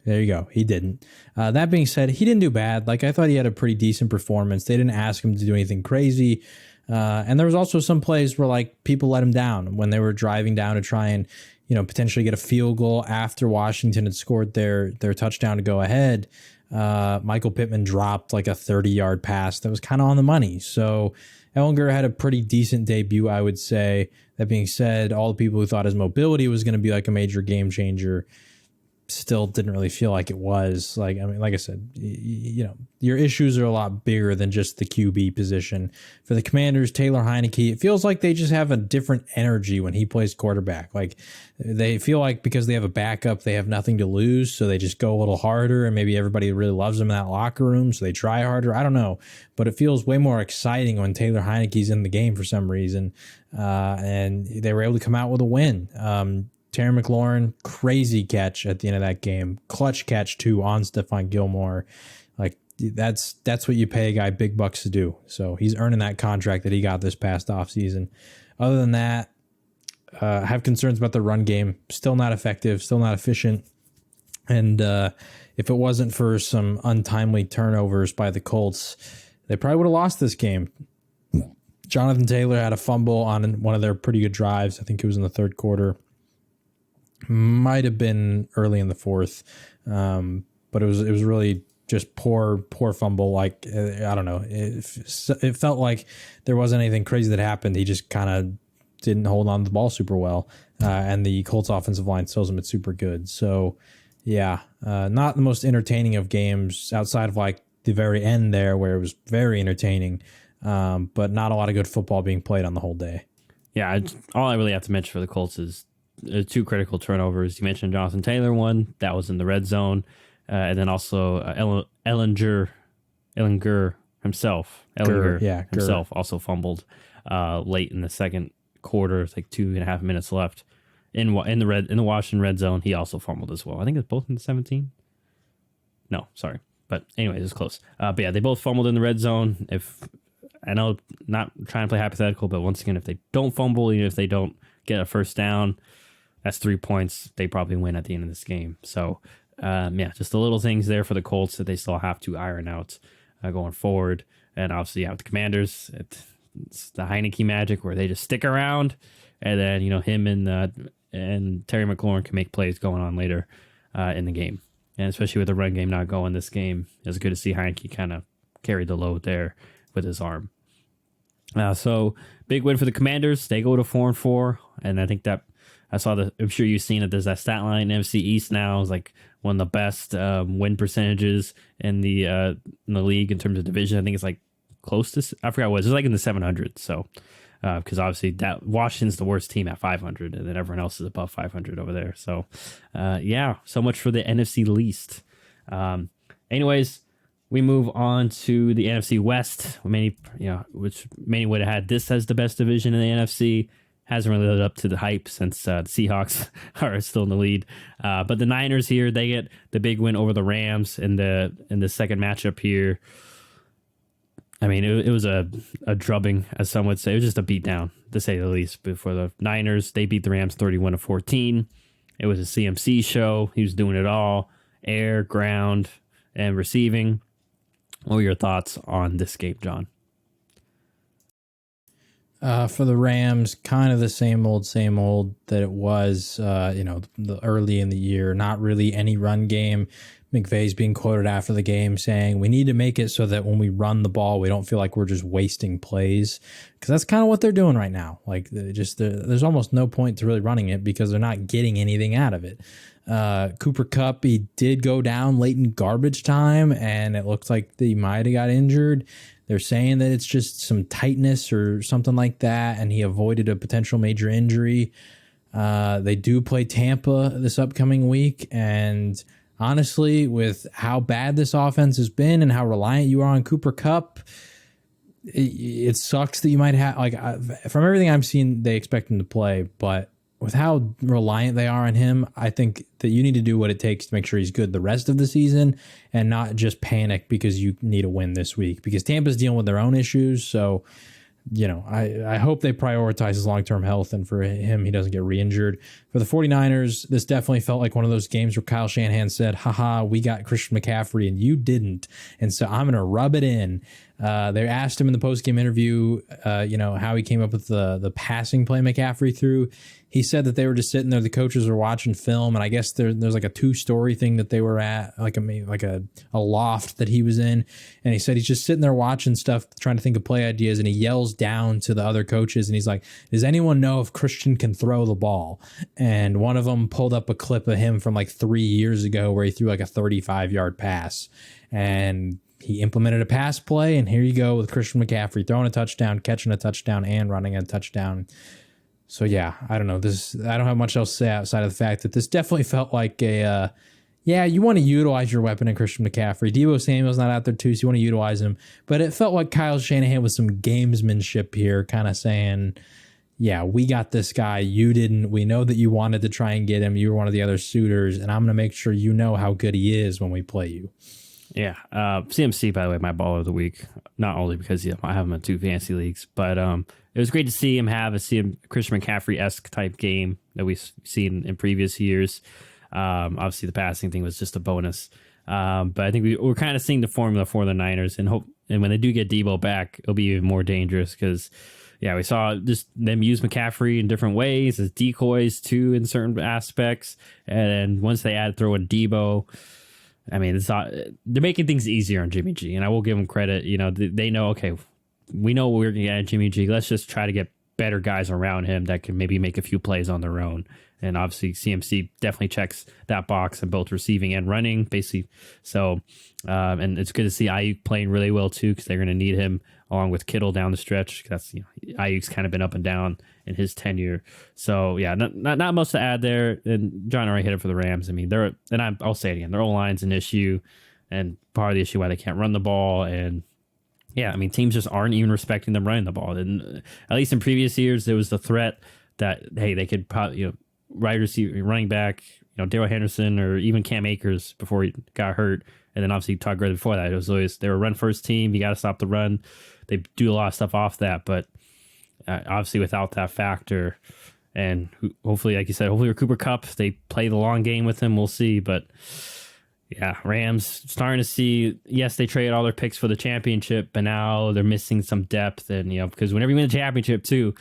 there you go. He didn't. That being said, he didn't do bad. I thought he had a pretty decent performance. They didn't ask him to do anything crazy. And there was also some plays where people let him down when they were driving down to try and, potentially get a field goal after Washington had scored their touchdown to go ahead. Michael Pittman dropped a 30-yard pass that was kind of on the money. So Ehlinger had a pretty decent debut, I would say. That being said, all the people who thought his mobility was going to be a major game changer still didn't really feel like it was. Like I said, your issues are a lot bigger than just the QB position. For the Commanders, Taylor Heineke, it feels like they just have a different energy when he plays quarterback. They feel like because they have a backup, they have nothing to lose, so they just go a little harder, and maybe everybody really loves them in that locker room, so they try harder. I don't know, but it feels way more exciting when Taylor Heineke's in the game for some reason, and they were able to come out with a win. Terry McLaurin, crazy catch at the end of that game. Clutch catch, too, on Stephon Gilmore. That's what you pay a guy big bucks to do. So he's earning that contract that he got this past offseason. Other than that, I have concerns about the run game. Still not effective, still not efficient. And if it wasn't for some untimely turnovers by the Colts, they probably would have lost this game. Jonathan Taylor had a fumble on one of their pretty good drives. I think it was in the third quarter. Might have been early in the fourth, but it was really just poor fumble. I don't know. It felt like there wasn't anything crazy that happened. He just kind of didn't hold on to the ball super well, and the Colts offensive line tells him it's super good. So, not the most entertaining of games outside of the very end there where it was very entertaining, but not a lot of good football being played on the whole day. Yeah, all I really have to mention for the Colts is two critical turnovers. You mentioned Jonathan Taylor one that was in the red zone, and then also Ehlinger himself. Himself also fumbled late in the second quarter. It's 2.5 minutes left in the Washington red zone. He also fumbled as well. I think it's both in the 17. No, sorry, but anyways, it's close. But yeah, they both fumbled in the red zone. If I know, not trying to play hypothetical, but once again, if they don't fumble, even if they don't get a first down, that's 3 points. They probably win at the end of this game. So, just the little things there for the Colts that they still have to iron out going forward. And obviously, with the Commanders, it's the Heineke magic where they just stick around, and then him and Terry McLaurin can make plays going on later in the game. And especially with the run game not going this game, it's good to see Heineke kind of carry the load there with his arm. So big win for the Commanders. They go to 4-4, and I think that I'm sure you've seen it. There's that stat line. NFC East now is one of the best win percentages in the league in terms of division. I think it's close to, I forgot what it was. It's in the 700s. So because obviously that Washington's the worst team at 500, and then everyone else is above 500 over there. So so much for the NFC least. Anyways, we move on to the NFC West, which many would have had this as the best division in the NFC. Hasn't really lived up to the hype since the Seahawks are still in the lead. But the Niners here, they get the big win over the Rams in the second matchup here. I mean, it was a drubbing, as some would say. It was just a beatdown, to say the least. Before the Niners, they beat the Rams 31-14. It was a CMC show. He was doing it all: air, ground, and receiving. What were your thoughts on this game, John? For the Rams, kind of the same old that it was, the early in the year. Not really any run game. McVay's being quoted after the game saying, we need to make it so that when we run the ball, we don't feel like we're just wasting plays. Because that's kind of what they're doing right now. Like, there's almost no point to really running it because they're not getting anything out of it. Cooper Kupp, he did go down late in garbage time, and it looks like he might have got injured. They're saying that it's just some tightness or something like that, and he avoided a potential major injury. They do play Tampa this upcoming week, and honestly, with how bad this offense has been and how reliant you are on Cooper Kupp, it sucks that you might have, from everything I've seen, they expect him to play, but with how reliant they are on him, I think that you need to do what it takes to make sure he's good the rest of the season and not just panic because you need a win this week, because Tampa's dealing with their own issues. So, I hope they prioritize his long-term health, and for him, he doesn't get re-injured. For the 49ers, this definitely felt like one of those games where Kyle Shanahan said, haha, we got Christian McCaffrey and you didn't, and so I'm going to rub it in. They asked him in the post-game interview, how he came up with the passing play McCaffrey threw. He said that they were just sitting there, the coaches were watching film, and I guess there's like a 2-story thing that they were at, like a loft that he was in, and he said he's just sitting there watching stuff, trying to think of play ideas, and he yells down to the other coaches, and he's like, does anyone know if Christian can throw the ball? And one of them pulled up a clip of him from like 3 years ago where he threw like a 35-yard pass, and he implemented a pass play, and here you go with Christian McCaffrey throwing a touchdown, catching a touchdown, and running a touchdown. So, yeah, I don't know. I don't have much else to say outside of the fact that this definitely felt like you want to utilize your weapon in Christian McCaffrey. Deebo Samuel's not out there, too, so you want to utilize him. But it felt like Kyle Shanahan with some gamesmanship here, kind of saying, yeah, we got this guy. You didn't. We know that you wanted to try and get him. You were one of the other suitors, and I'm going to make sure you know how good he is when we play you. Yeah. CMC, by the way, my baller of the week, not only because I have him in 2 fantasy leagues, but it was great to see him have a Christian McCaffrey-esque type game that we've seen in previous years. Obviously, the passing thing was just a bonus. But I think we're kind of seeing the formula for the Niners, and when they do get Deebo back, it'll be even more dangerous because, we saw just them use McCaffrey in different ways as decoys too in certain aspects. And then once they throw in Deebo, I mean, they're making things easier on Jimmy G, and I will give them credit. They know, okay, we know what we're going to get at Jimmy G. Let's just try to get better guys around him that can maybe make a few plays on their own. And obviously, CMC definitely checks that box in both receiving and running, basically. So, and it's good to see Ayuk playing really well too, because they're going to need him along with Kittle down the stretch. That's Ayuk's kind of been up and down in his tenure. So yeah, not much to add there. And John already hit it for the Rams. I mean, I'll say it again, their O-line's an issue, and part of the issue why they can't run the ball. And yeah, I mean, teams just aren't even respecting them running the ball. And at least in previous years, there was the threat that, hey, they could probably, wide receiver, running back, Darrell Henderson or even Cam Akers before he got hurt. And then obviously Todd Gurley before that. It was always, they were a run first team. You got to stop the run. They do a lot of stuff off that, but obviously without that factor, and hopefully, like you said, hopefully with Cooper Kupp, they play the long game with him. We'll see. But yeah, Rams starting to see, yes, they traded all their picks for the championship, but now they're missing some depth. And, because whenever you win the championship too,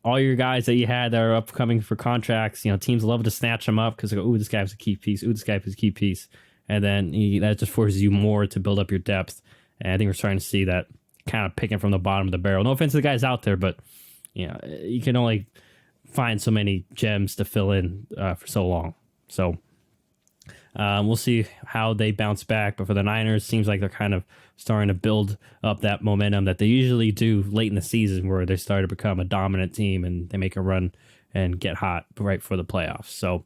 all your guys that you had that are upcoming for contracts, teams love to snatch them up because they go, ooh, this guy was a key piece. Ooh, this guy was a key piece. And then that just forces you more to build up your depth. And I think we're starting to see that kind of picking from the bottom of the barrel. No offense to the guys out there, but you can only find so many gems to fill in for so long. So we'll see how they bounce back. But for the Niners, seems like they're kind of starting to build up that momentum that they usually do late in the season, where they start to become a dominant team and they make a run and get hot right for the playoffs. So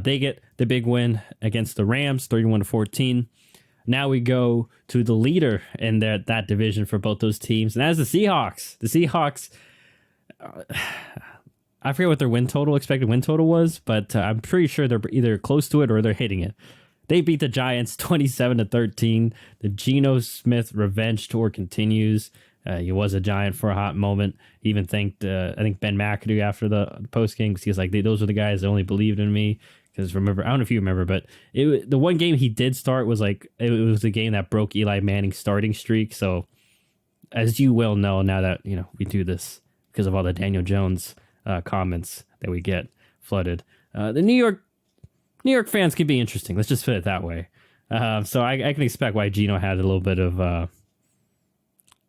they get the big win against the Rams, 31-14. Now we go to the leader in that division for both those teams, and that's the Seahawks. The Seahawks, I forget what their expected win total was, but I'm pretty sure they're either close to it or they're hitting it. they beat the Giants 27-13. The Geno Smith revenge tour continues. He was a Giant for a hot moment. He even thanked, I think, Ben McAdoo after the post game, because he was like, those are the guys that only believed in me. Because remember, I don't know if you remember, but the one game he did start was like, it was the game that broke Eli Manning's starting streak. So as you well know, now that, we do this because of all the Daniel Jones comments that we get flooded, the New York fans can be interesting. Let's just put it that way. So I can expect why Geno had a little bit of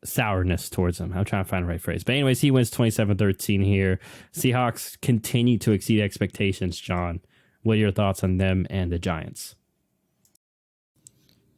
sourness towards him. I'm trying to find the right phrase. But anyways, he wins 27-13 here. Seahawks continue to exceed expectations, John. What are your thoughts on them and the Giants?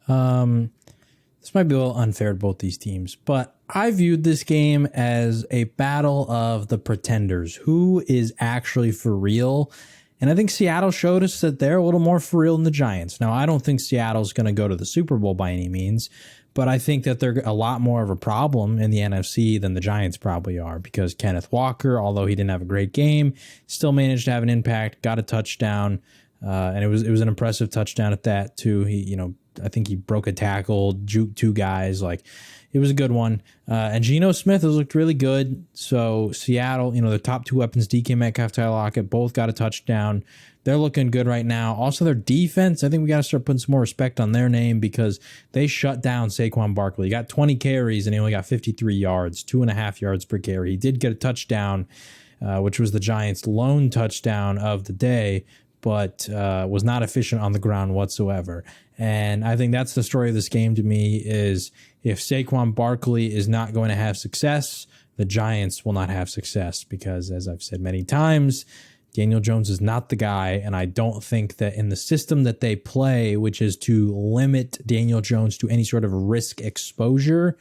This might be a little unfair to both these teams, but I viewed this game as a battle of the pretenders. Who is actually for real? And I think Seattle showed us that they're a little more for real than the Giants. Now, I don't think Seattle's going to go to the Super Bowl by any means, but I think that they're a lot more of a problem in the NFC than the Giants probably are, because Kenneth Walker, although he didn't have a great game, still managed to have an impact, got a touchdown, and it was an impressive touchdown at that too. He, I think he broke a tackle, juked two guys. Like, it was a good one. And Geno Smith has looked really good. So Seattle, the top two weapons, DK Metcalf, Tyler Lockett, both got a touchdown. They're looking good right now. Also, their defense, I think we got to start putting some more respect on their name, because they shut down Saquon Barkley. He got 20 carries and he only got 53 yards, 2.5 yards per carry. He did get a touchdown, which was the Giants' lone touchdown of the day, but was not efficient on the ground whatsoever. And I think that's the story of this game to me, is if Saquon Barkley is not going to have success, the Giants will not have success, because, as I've said many times, Daniel Jones is not the guy, and I don't think that in the system that they play, which is to limit Daniel Jones to any sort of risk exposure,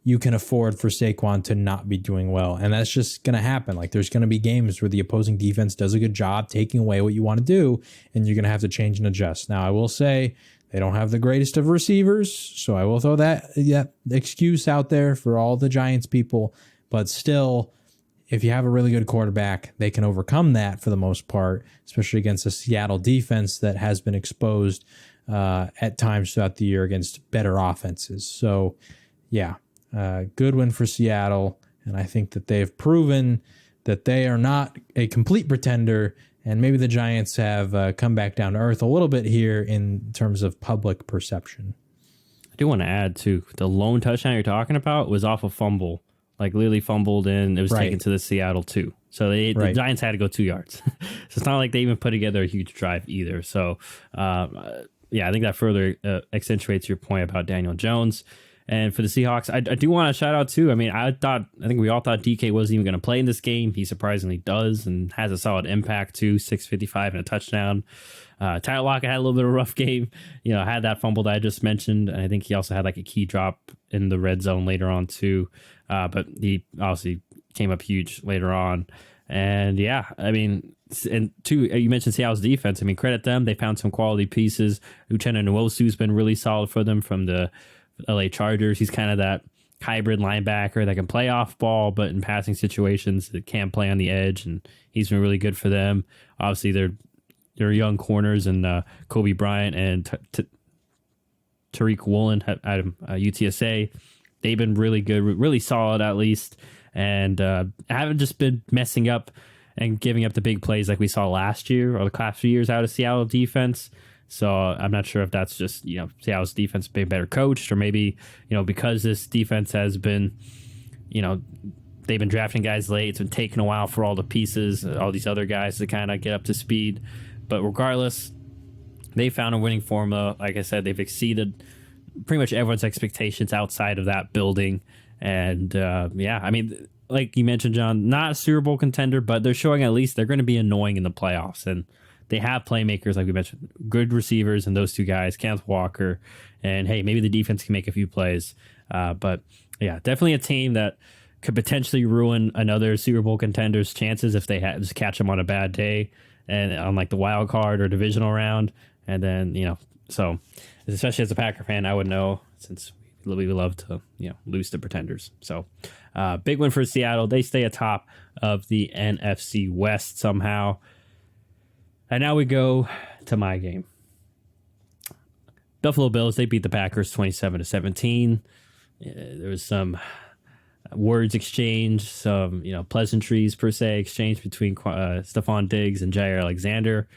you can afford for Saquon to not be doing well. And that's just going to happen. Like, there's going to be games where the opposing defense does a good job taking away what you want to do, and you're going to have to change and adjust. Now, I will say they don't have the greatest of receivers, so I will throw that excuse out there for all the Giants people. But still, if you have a really good quarterback, they can overcome that for the most part, especially against a Seattle defense that has been exposed at times throughout the year against better offenses. So, yeah, good win for Seattle. And I think that they've proven that they are not a complete pretender. And maybe the Giants have come back down to earth a little bit here in terms of public perception. I do want to add, too, the lone touchdown you're talking about was off a fumble. Like, Lily fumbled in. It was taken to the Seattle 2. So the Giants had to go 2 yards. So it's not like they even put together a huge drive either. So, I think that further accentuates your point about Daniel Jones. And for the Seahawks, I do want to shout out, too. I mean, I think we all thought DK wasn't even going to play in this game. He surprisingly does and has a solid impact, too. 655 and a touchdown. Tyler Lockett had a little bit of a rough game. Had that fumble that I just mentioned. And I think he also had like a key drop in the red zone later on, too. But he obviously came up huge later on. And yeah, I mean, and two, you mentioned Seattle's defense. I mean, credit them. They found some quality pieces. Uchenna Nwosu's been really solid for them from the LA Chargers. He's kind of that hybrid linebacker that can play off ball, but in passing situations that can play on the edge. And he's been really good for them. Obviously, they're young corners, and Kobe Bryant and Tariq Woolen at UTSA. They've been really good, really solid at least, and haven't just been messing up and giving up the big plays like we saw last year or the last few years out of Seattle defense. So I'm not sure if that's just, Seattle's defense being better coached, or maybe, because this defense has been, they've been drafting guys late. It's been taking a while for all the pieces, all these other guys to kind of get up to speed. But regardless, they found a winning formula. Like I said, they've exceeded pretty much everyone's expectations outside of that building. And I mean, like you mentioned, John, not a Super Bowl contender, but they're showing at least they're going to be annoying in the playoffs. And they have playmakers, like we mentioned, good receivers, and those two guys, Kenneth Walker. And hey, maybe the defense can make a few plays. But yeah, definitely a team that could potentially ruin another Super Bowl contender's chances if they just catch them on a bad day and on like the wild card or divisional round. And then, so especially as a Packer fan, I would know, since we love to, lose to pretenders. So big win for Seattle. They stay atop of the NFC West somehow. And now we go to my game. Buffalo Bills, they beat the Packers 27-17. There was some words exchanged, some pleasantries per se exchanged between Stephon Diggs and Jair Alexander,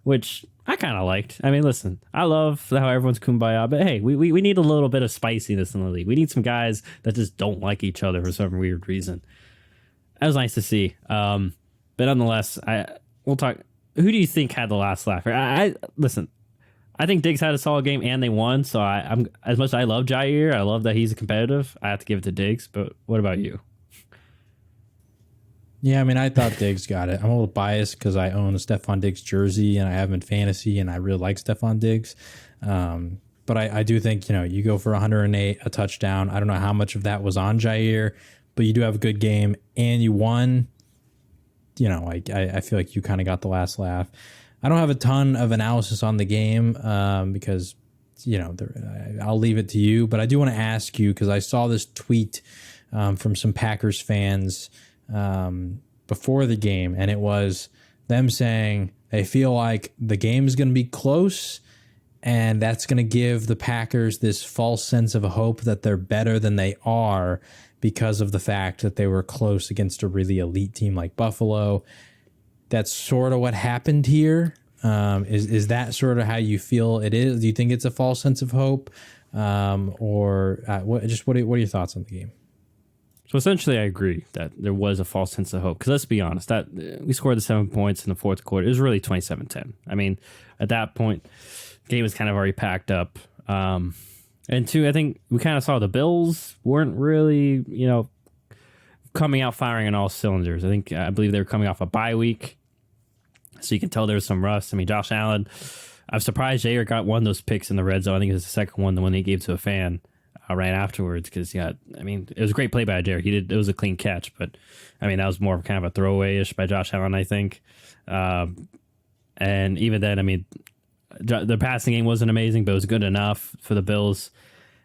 which I kind of liked. I mean, listen, I love how everyone's kumbaya, but hey, we need a little bit of spiciness in the league. We need some guys that just don't like each other for some weird reason. That was nice to see. But nonetheless, we'll talk. Who do you think had the last laugh? Listen. I think Diggs had a solid game and they won. So I'm as much as I love Jair, I love that he's competitive. I have to give it to Diggs. But what about you? Yeah, I mean, I thought Diggs got it. I'm a little biased because I own a Stephon Diggs jersey and I have him in fantasy and I really like Stephon Diggs. But I do think, you go for 108, a touchdown. I don't know how much of that was on Jair, but you do have a good game and you won. I feel like you kind of got the last laugh. I don't have a ton of analysis on the game because, I'll leave it to you. But I do want to ask you because I saw this tweet from some Packers fans before the game, and it was them saying they feel like the game is going to be close, and that's going to give the Packers this false sense of hope that they're better than they are because of the fact that they were close against a really elite team like Buffalo. That's sort of what happened here. Is that sort of how you feel it is? Do you think it's a false sense of hope? What are your thoughts on the game? So essentially, I agree that there was a false sense of hope. Because let's be honest, that we scored the 7 points in the fourth quarter. It was really 27-10. I mean, at that point, the game was kind of already packed up. And two, I think we kind of saw the Bills weren't really, coming out firing on all cylinders. I believe they were coming off a bye week. So you can tell there was some rust. I mean, Josh Allen, I'm surprised Jair got one of those picks in the red zone. I think it was the second one, the one he gave to a fan right afterwards. Because, it was a great play by Jair. It was a clean catch. But, that was more kind of a throwaway-ish by Josh Allen, I think. And even then, the passing game wasn't amazing, but it was good enough for the Bills.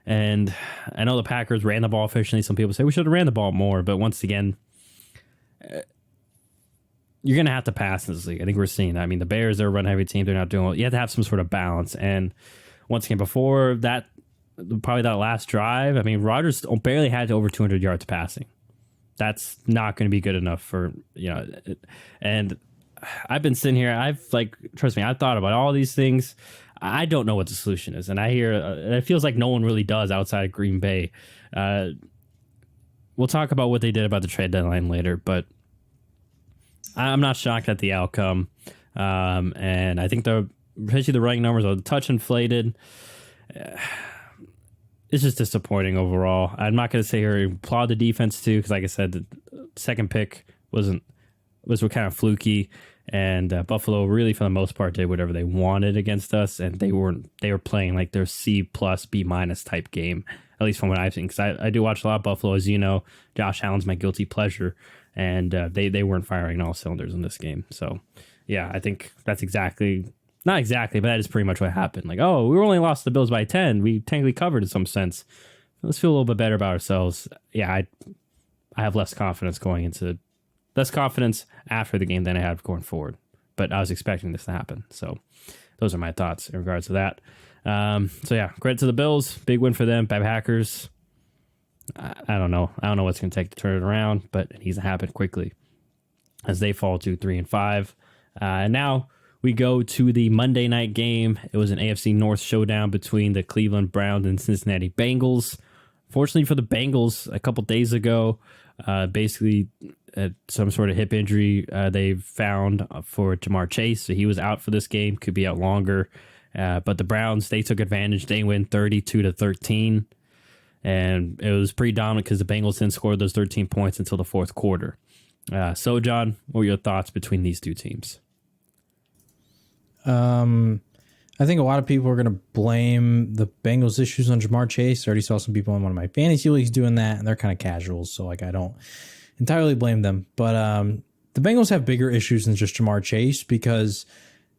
And I know the Packers ran the ball efficiently. Some people say we should have ran the ball more. But once again, you're going to have to pass in this league. I think we're seeing that. The Bears, they're a run-heavy team. They're not doing well. You have to have some sort of balance. And once again, before that, probably that last drive, Rodgers barely had over 200 yards passing. That's not going to be good enough for, and I've been sitting here. Trust me, I've thought about all these things. I don't know what the solution is. And I hear, it feels like no one really does outside of Green Bay. We'll talk about what they did about the trade deadline later, but I'm not shocked at the outcome. And I think especially the running numbers are a touch inflated. It's just disappointing overall. I'm not going to say here applaud the defense too, because like I said, the second pick was kind of fluky, and Buffalo really for the most part did whatever they wanted against us, and they were playing like their C+, B- type game, at least from what I've seen. Because I do watch a lot of Buffalo, as you know. Josh Allen's my guilty pleasure, and they weren't firing all cylinders in this game. So yeah, I think that's not exactly, but that is pretty much what happened. Like, oh, we only lost the Bills by 10. We technically covered in some sense. Let's feel a little bit better about ourselves. Yeah, I have less confidence after the game than I had going forward. But I was expecting this to happen. So those are my thoughts in regards to that. So yeah, credit to the Bills. Big win for them. By Packers, I don't know. I don't know what's going to take to turn it around, but it needs to happen quickly as they fall to 3-5. And now we go to the Monday night game. It was an AFC North showdown between the Cleveland Browns and Cincinnati Bengals. Fortunately for the Bengals, a couple days ago, basically some sort of hip injury they found for Jamar Chase. So he was out for this game, could be out longer. But the Browns, they took advantage. They win 32-13. And it was pretty dominant because the Bengals didn't score those 13 points until the fourth quarter. So, John, what were your thoughts between these two teams? I think a lot of people are going to blame the Bengals' issues on Jamar Chase. I already saw some people in one of my fantasy leagues doing that, and they're kind of casuals, so I don't entirely blame them. But the Bengals have bigger issues than just Jamar Chase because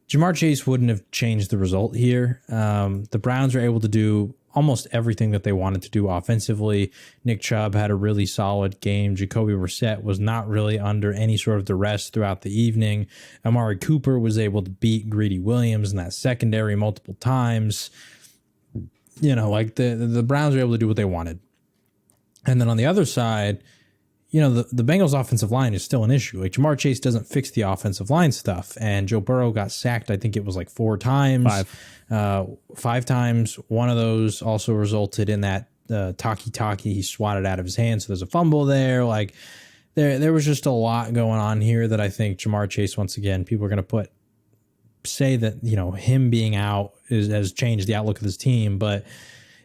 Jamar Chase wouldn't have changed the result here. The Browns are able to do almost everything that they wanted to do offensively. Nick Chubb had a really solid game. Jacoby Brissett was not really under any sort of duress throughout the evening. Amari Cooper was able to beat Greedy Williams in that secondary multiple times. like the Browns were able to do what they wanted. And then on the other side, the Bengals offensive line is still an issue. Like Jamar Chase doesn't fix the offensive line stuff. And Joe Burrow got sacked, I think it was like 4 times. 5 times. One of those also resulted in that talkie he swatted out of his hand. So there's a fumble there. Like there was just a lot going on here that I think Jamar Chase, once again, people are going to say that, him being out has changed the outlook of this team. But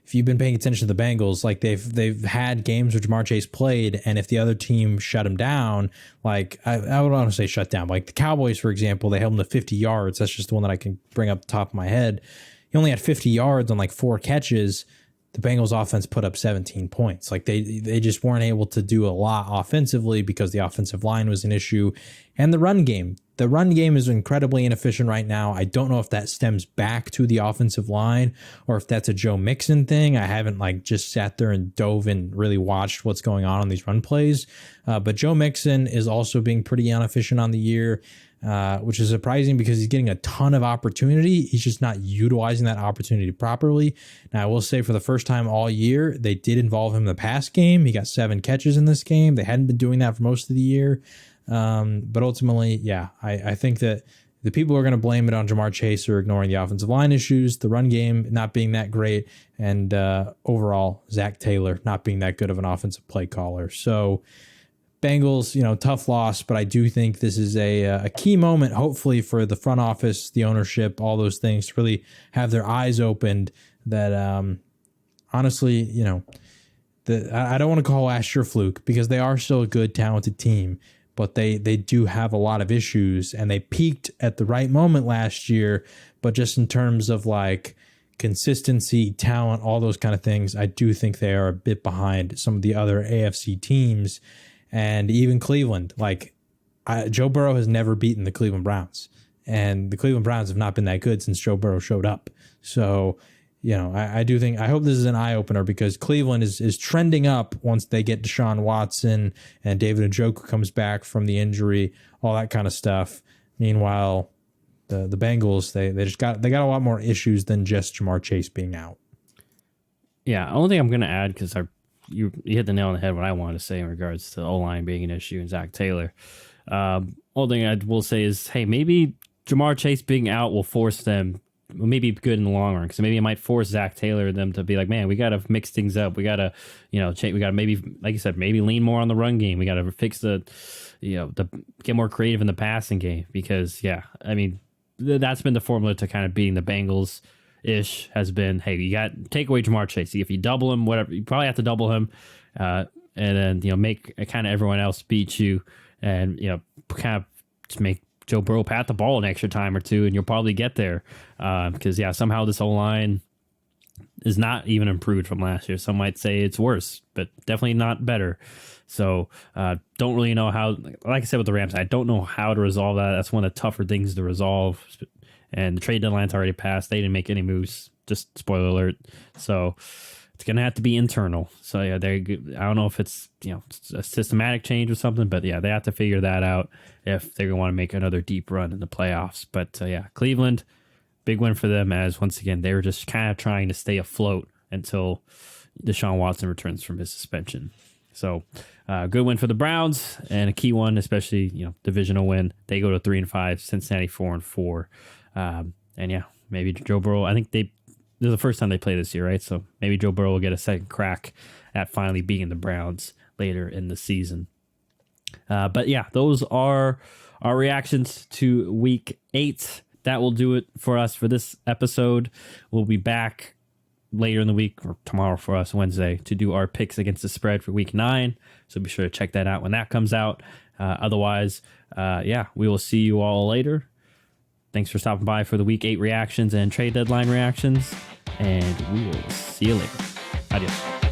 if you've been paying attention to the Bengals, like they've had games where Jamar Chase played, and if the other team shut him down, like I would want to say shut down. Like the Cowboys, for example, they held him to 50 yards. That's just the one that I can bring up the top of my head. He only had 50 yards on like 4 catches. The Bengals offense put up 17 points. Like they just weren't able to do a lot offensively because the offensive line was an issue. And the run game. The run game is incredibly inefficient right now. I don't know if that stems back to the offensive line or if that's a Joe Mixon thing. I haven't just sat there and dove and really watched what's going on these run plays. But Joe Mixon is also being pretty inefficient on the year, which is surprising because he's getting a ton of opportunity. He's just not utilizing that opportunity properly. Now, I will say for the first time all year, they did involve him in the pass game. He got 7 catches in this game. They hadn't been doing that for most of the year. But ultimately, I think that the people who are going to blame it on Jamar Chase are ignoring the offensive line issues, the run game not being that great, and overall, Zach Taylor not being that good of an offensive play caller. So Bengals, tough loss, but I do think this is a key moment, hopefully, for the front office, the ownership, all those things to really have their eyes opened that, honestly, I don't want to call last year fluke because they are still a good, talented team. But they do have a lot of issues, and they peaked at the right moment last year. But just in terms of consistency, talent, all those kind of things, I do think they are a bit behind some of the other AFC teams and even Cleveland. Joe Burrow has never beaten the Cleveland Browns, and the Cleveland Browns have not been that good since Joe Burrow showed up. So, I do think, I hope this is an eye opener because Cleveland is trending up once they get Deshaun Watson and David Njoku comes back from the injury, all that kind of stuff. Meanwhile, the Bengals, they got a lot more issues than just Jamar Chase being out. Yeah, only thing I'm going to add, because you hit the nail on the head what I wanted to say in regards to O-line being an issue and Zach Taylor. Only thing I will say is, hey, maybe Jamar Chase being out will force them, maybe good in the long run, because maybe it might force Zach Taylor and them to be like, man, we got to mix things up. We got to, we got to maybe, like you said, maybe lean more on the run game. We got to fix the get more creative in the passing game because, that's been the formula to kind of beating the Bengals ish has been, hey, you got take away Jamar Chase. If you double him, whatever, you probably have to double him, and then, make kind of everyone else beat you and, kind of just make Joe Burrow pat the ball an extra time or two, and you'll probably get there. Because, somehow this O-line is not even improved from last year. Some might say it's worse, but definitely not better. So don't really know how, like I said with the Rams, I don't know how to resolve that. That's one of the tougher things to resolve. And the trade deadline's already passed. They didn't make any moves. Just spoiler alert. So it's going to have to be internal. So, I don't know if it's, a systematic change or something, but, they have to figure that out if they want to make another deep run in the playoffs. But, Cleveland, big win for them as, once again, they were just kind of trying to stay afloat until Deshaun Watson returns from his suspension. So, good win for the Browns and a key one, especially, divisional win. They go to 3-5, Cincinnati 4-4. Maybe Joe Burrow, I think this is the first time they play this year, right? So maybe Joe Burrow will get a second crack at finally beating the Browns later in the season. But those are our reactions to Week 8. That will do it for us for this episode. We'll be back later in the week, or tomorrow for us, Wednesday, to do our picks against the spread for Week 9. So be sure to check that out when that comes out. Otherwise, we will see you all later. Thanks for stopping by for the Week 8 reactions and trade deadline reactions, and we will see you later. Adios.